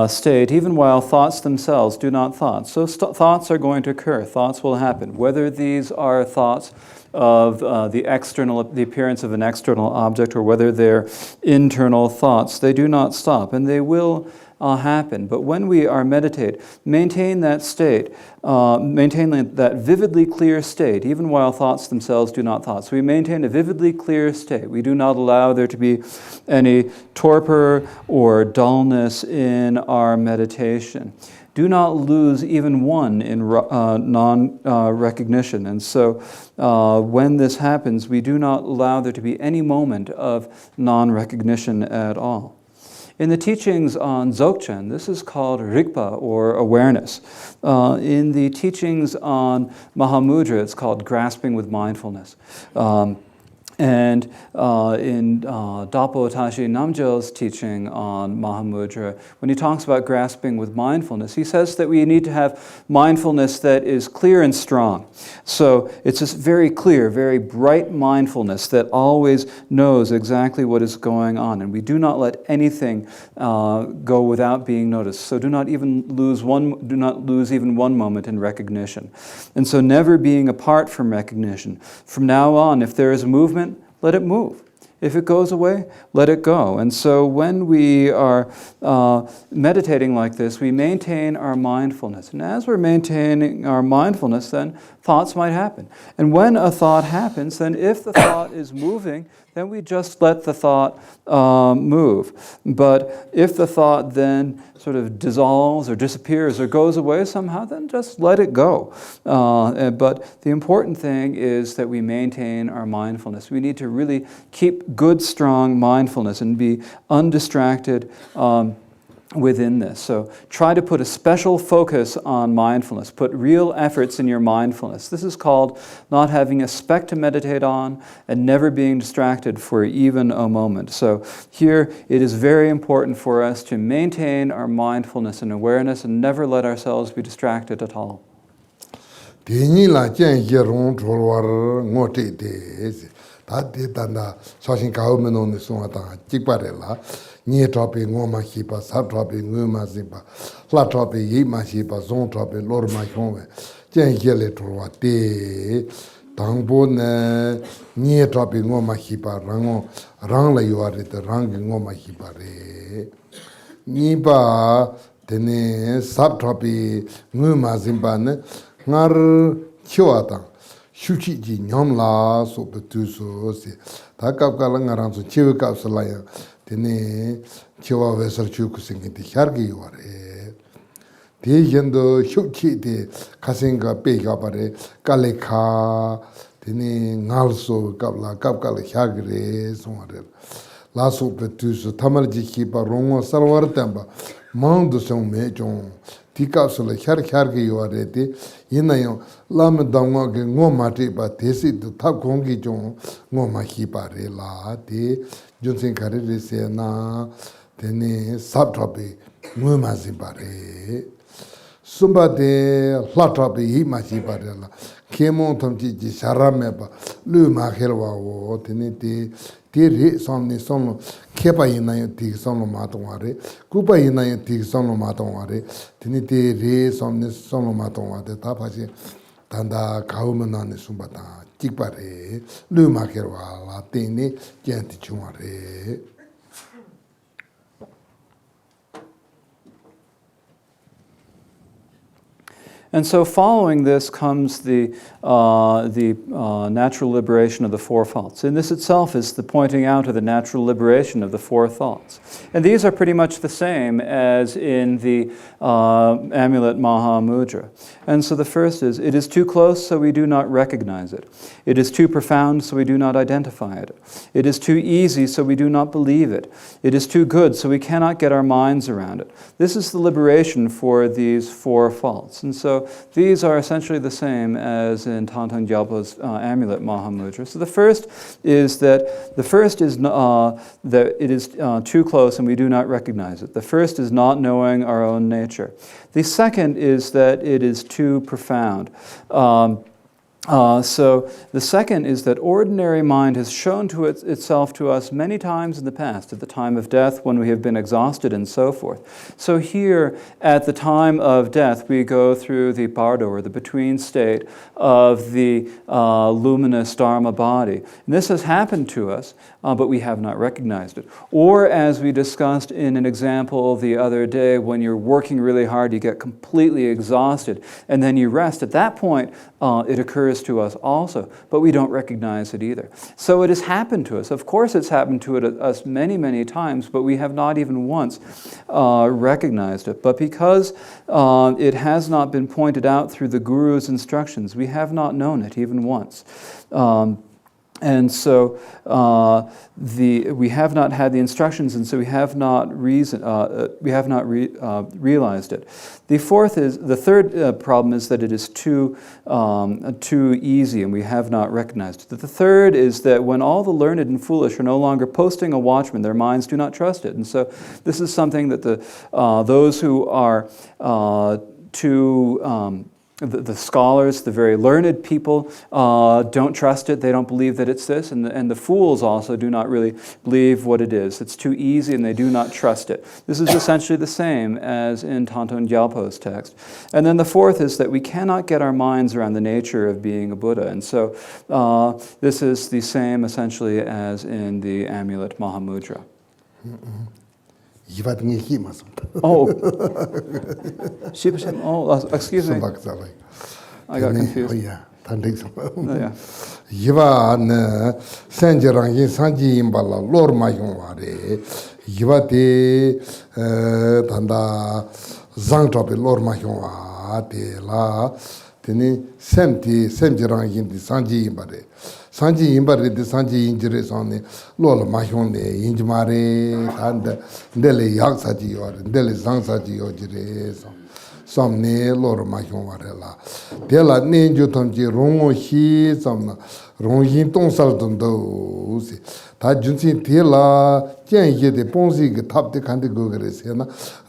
state, even while thoughts themselves do not thoughts. So thoughts are going to occur, thoughts will happen. Whether these are thoughts of the appearance of an external object, or whether they're internal thoughts, they do not stop, and they will happen. But when we are meditate, maintain that state, maintain that vividly clear state, even while thoughts themselves do not thoughts. So we maintain a vividly clear state. We do not allow there to be any torpor or dullness in our meditation. Do not lose even one in non-recognition. And so when this happens, we do not allow there to be any moment of non-recognition at all. In the teachings on Dzogchen, this is called Rigpa, or awareness. In the teachings on Mahamudra, it's called grasping with mindfulness. And in Dapo Tashi Namgyal's teaching on Mahamudra, when he talks about grasping with mindfulness, he says that we need to have mindfulness that is clear and strong. So it's this very clear, very bright mindfulness that always knows exactly what is going on. And we do not let anything go without being noticed. So do not lose even one moment in recognition. And so never being apart from recognition. From now on, if there is a movement, let it move. If it goes away, let it go. And so when we are meditating like this, we maintain our mindfulness. And as we're maintaining our mindfulness, then thoughts might happen. And when a thought happens, then if the thought is moving, then we just let the thought move. But if the thought then sort of dissolves or disappears or goes away somehow, then just let it go. But the important thing is that we maintain our mindfulness. We need to really keep good, strong mindfulness and be undistracted within this. So try to put a special focus on mindfulness. Put real efforts in your mindfulness. This is called not having a speck to meditate on and never being distracted for even a moment. So here it is very important for us to maintain our mindfulness and awareness and never let ourselves be distracted at all. Nye tropi ngoma hipa, sab tropi nguma zimba, la tropi yima hipa, zon tropi lorma hongwe, jen yele trova te, tangpo ne, nye tropi ngoma hipa, rang la yuare te rangi ngoma hipa re. Nipa tene sab tropi nguma zimba ne, ngar chiwa tang, shuchi ji nyam la sope tu so se, ta kap kala ngarang so chiwa kap sa la yang, tene chewa vesar chuku singi te hyargi yuware. Te yendo shukchi te kasinga peka pare, kale ka, tene ngalso kapla, kapkala hyargi re, songare. Laso pe tuso, tamarji kipa, rongo sarwar temba, mangdo song me chong, ti kapsula hyargi yuware te, yina yung lama dangwa ke ngoma te pa, te si tu tap kongi chong, ngoma kipa re la, te, Johnson Carrere se na tene sabtrapi nguma zimbare sumba de latrapi himachi barela kemo tamchi ji sharame ba lu ma khelwa wo tene te re somni sono kepa ina ti sono matware kupa ina ti sono matware tene te re somni sono matware ta phaji tanda kaumana ne sumbata Tikpare, Luma Kerwala, Tini, Genti Chumare. And so following this comes the natural liberation of the four faults. And this itself is the pointing out of the natural liberation of the four thoughts. And these are pretty much the same as in the Amulet Mahamudra. And so the first is, it is too close, so we do not recognize it. It is too profound, so we do not identify it. It is too easy, so we do not believe it. It is too good, so we cannot get our minds around it. This is the liberation for these four faults. And so these are essentially the same as in Thangtong Gyalpo's Amulet Mahamudra. So the first is that it is too close and we do not recognize it. The first is not knowing our own nature. The second is that it is too profound. So the second is that ordinary mind has shown to itself to us many times in the past, at the time of death, when we have been exhausted and so forth. So here, at the time of death, we go through the bardo, or the between state of the luminous Dharma body. And this has happened to us, but we have not recognized it. Or, as we discussed in an example the other day, when you're working really hard, you get completely exhausted, and then you rest. At that point, it occurs to us also, but we don't recognize it either. So it has happened to us. Of course it's happened to us many, many times, but we have not even once recognized it. But because it has not been pointed out through the Guru's instructions, we have not known it even once. And so we have not had the instructions, and so we have not realized it. The third problem is that it is too easy, and we have not recognized it. The third is that when all the learned and foolish are no longer posting a watchman, their minds do not trust it. And so this is something that those who are the scholars, the very learned people, don't trust it. They don't believe that it's this. And the fools also do not really believe what it is. It's too easy and they do not trust it. This is essentially the same as in Thangtong Gyalpo's text. And then the fourth is that we cannot get our minds around the nature of being a Buddha. And so this is the same essentially as in the Amulet Mahamudra. Oh, excuse me. I got confused. Yeah, yeah. Yiva ne Sanjarang Sanji Imbala, Lord Mayonware, Yiva de Tanda Zangtopi, Lord Mayonwa, de la Tini Semjarang in the Sanji Imbare. Sanji Imbari, the Sanji injuries on the Lola Mahone, Injmare, and Dele Yaksaji or Dele Zangsaji or Jires. Some ne Lora Mahon Varela. Della Ninjutonji, Rongo He, some Rongi Tonsaldon dosi. Tajunsi Tila, Jan de Ponzi, top the country Gugres,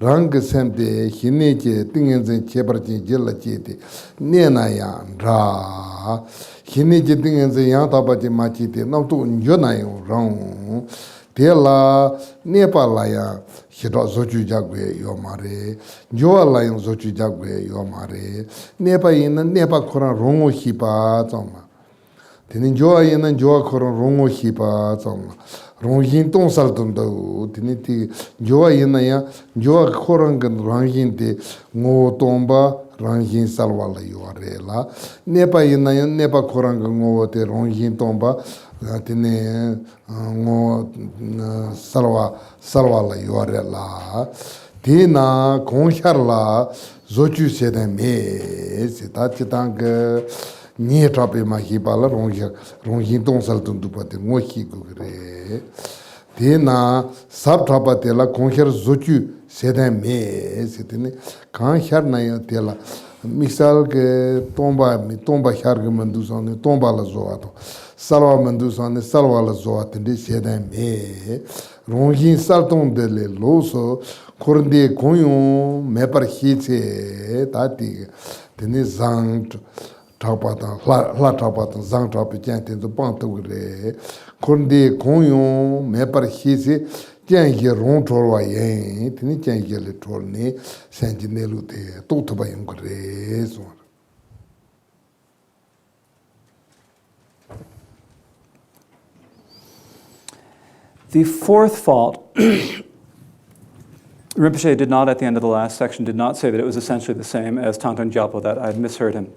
Rang Semde, Hineje, Dingens and Cheberti, Jella Jeti, Nenayan, Ra. Hineje Dingens and Yantabati Machiti, not to Jonayo, wrong. Tela Nepalaya, Hidro Zoju Jagwe, Yomare, Joa Lion Zoju Jagwe, Yomare, Nepa in and Nepa Koran Rongo Hipa, Toma. Tinjoa in and Joa Koran Rongo Hipa, Toma. Rongin Ton Saltondo, Tiniti, Joa in Joa Korangan Rangin, Ngo Tomba, Rangin Salwala, Yorela, Nepa in Nepa Korangan, Rongin Tomba. Tine salwa la yore la tina konshar la zochu seden me sita chitang ni trape ma hi bala ronghi tong sal tun du pate ngo hi gure tina sab trapate la konshar zochu seden me sitine kanshar na ya tela misal ke tomba shar ke mandu sone tomba la zoato Salwa Mandusane, Salwa la Zoat, and this year me, Rongin Salton de le Loso, Cornde Coyon, Mepar Hite, Tati, Denis Zang Trapatan, La Trapatan, Zang Trapicant in the Pantogre, Cornde Coyon, Mepar Hite, Jangi Rontroyen, Tinijangi le Torne, Sentinelute, Totabayum Grace. The fourth fault, Rinpoche did not, at the end of the last section, did not say that it was essentially the same as Thangtong Gyalpo, that I had misheard him.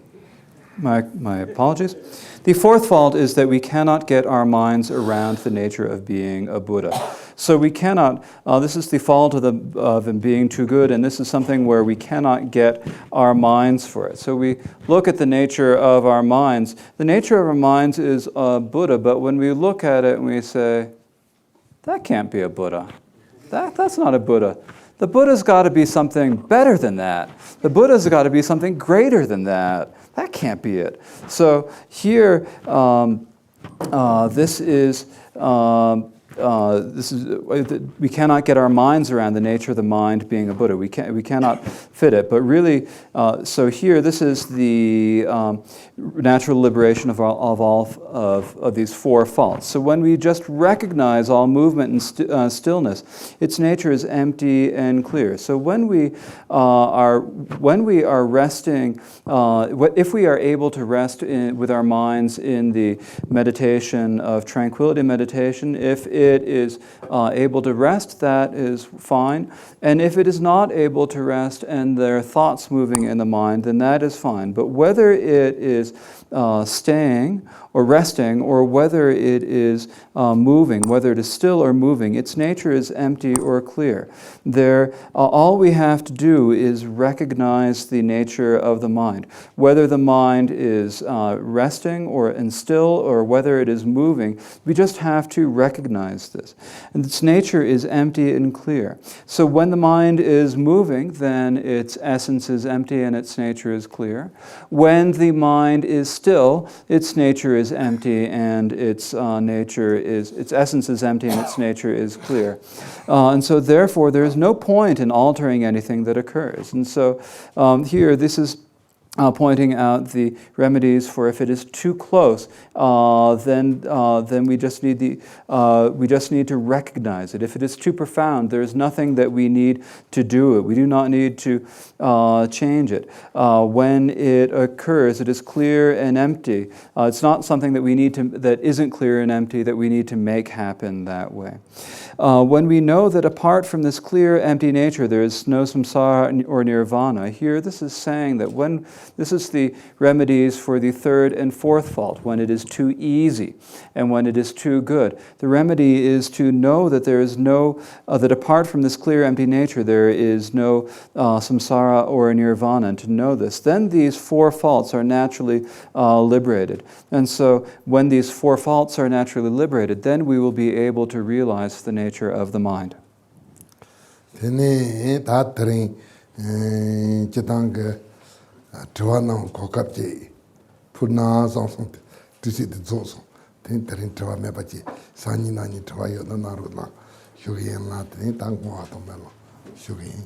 My apologies. The fourth fault is that we cannot get our minds around the nature of being a Buddha. So we cannot, this is the fault of him being too good, and this is something where we cannot get our minds for it. So we look at the nature of our minds. The nature of our minds is Buddha, but when we look at it and we say, that can't be a Buddha. That's not a Buddha. The Buddha's got to be something better than that. The Buddha's got to be something greater than that. That can't be it. So here, this is we cannot get our minds around the nature of the mind being a Buddha. We cannot fit it. But really, so here, this is the natural liberation of all of these four faults. So when we just recognize all movement and stillness, its nature is empty and clear. So when we are resting, if we are able to rest with our minds in the meditation of tranquility meditation, if it is able to rest, that is fine. And if it is not able to rest and there are thoughts moving in the mind, then that is fine. But whether it is staying or resting, or whether it is moving, whether it is still or moving, its nature is empty or clear. All we have to do is recognize the nature of the mind. Whether the mind is resting and still, or whether it is moving, we just have to recognize this. And its nature is empty and clear. So when the mind is moving, then its essence is empty and its nature is clear. When the mind is still, its nature is empty and its essence is empty and its nature is clear. And so therefore there is no point in altering anything that occurs. And so here this is pointing out the remedies for if it is too close, then we just need to recognize it. If it is too profound, there is nothing that we need to do it. We do not need to change it. When it occurs, it is clear and empty. It's not something that isn't clear and empty that we need to make happen that way. When we know that apart from this clear, empty nature, there is no samsara or nirvana, here this is saying that this is the remedies for the third and fourth fault, when it is too easy and when it is too good. The remedy is to know that there is that apart from this clear, empty nature, there is no samsara or nirvana, and to know this. Then these four faults are naturally liberated. And so when these four faults are naturally liberated, then we will be able to realize the nature of the mind. Jonang kokapje purna song to see the zoso. Then Taranatha mebaji, Sani Nani Trayo, the Narula, Shugin Latin, Tangwatomelo, Shugin.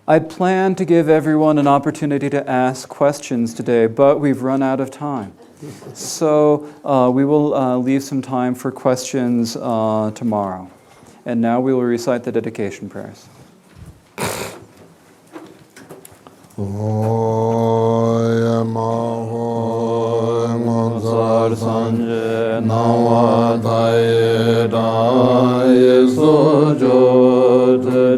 I plan to give everyone an opportunity to ask questions today, but we've run out of time. So we will leave some time for questions tomorrow. And now we will recite the dedication prayers. Oya maho ngozar sanje nawa daye da yeso jo te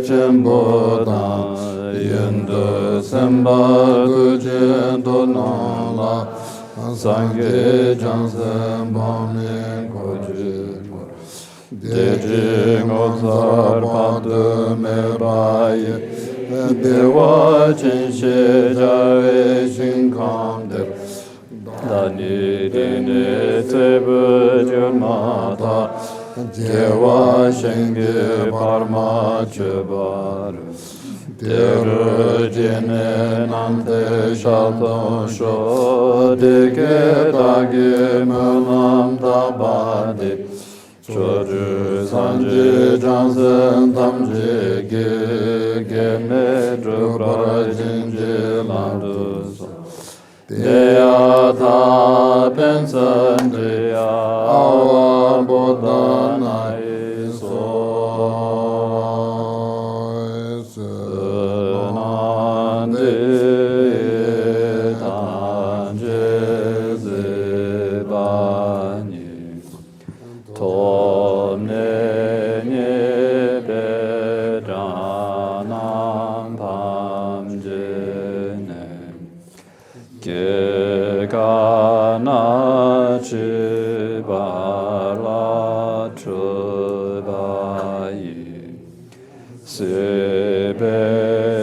chembo da yende semba guje do na la sangye jansen ba me koje de ngozar pa de me baye Dewa Chinshe Jave Shinkamder Dani Dine Tebe Jumata Dewa Shenge Parma Chebar Deru Jine Nante Shato Sho Deke Dage Mulam Tabade Chodu Sanje Jansen Tamje Ge Me Drupra Jinje Landuso Deya Ta Pensan Deya Awa Bodha Nai So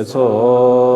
So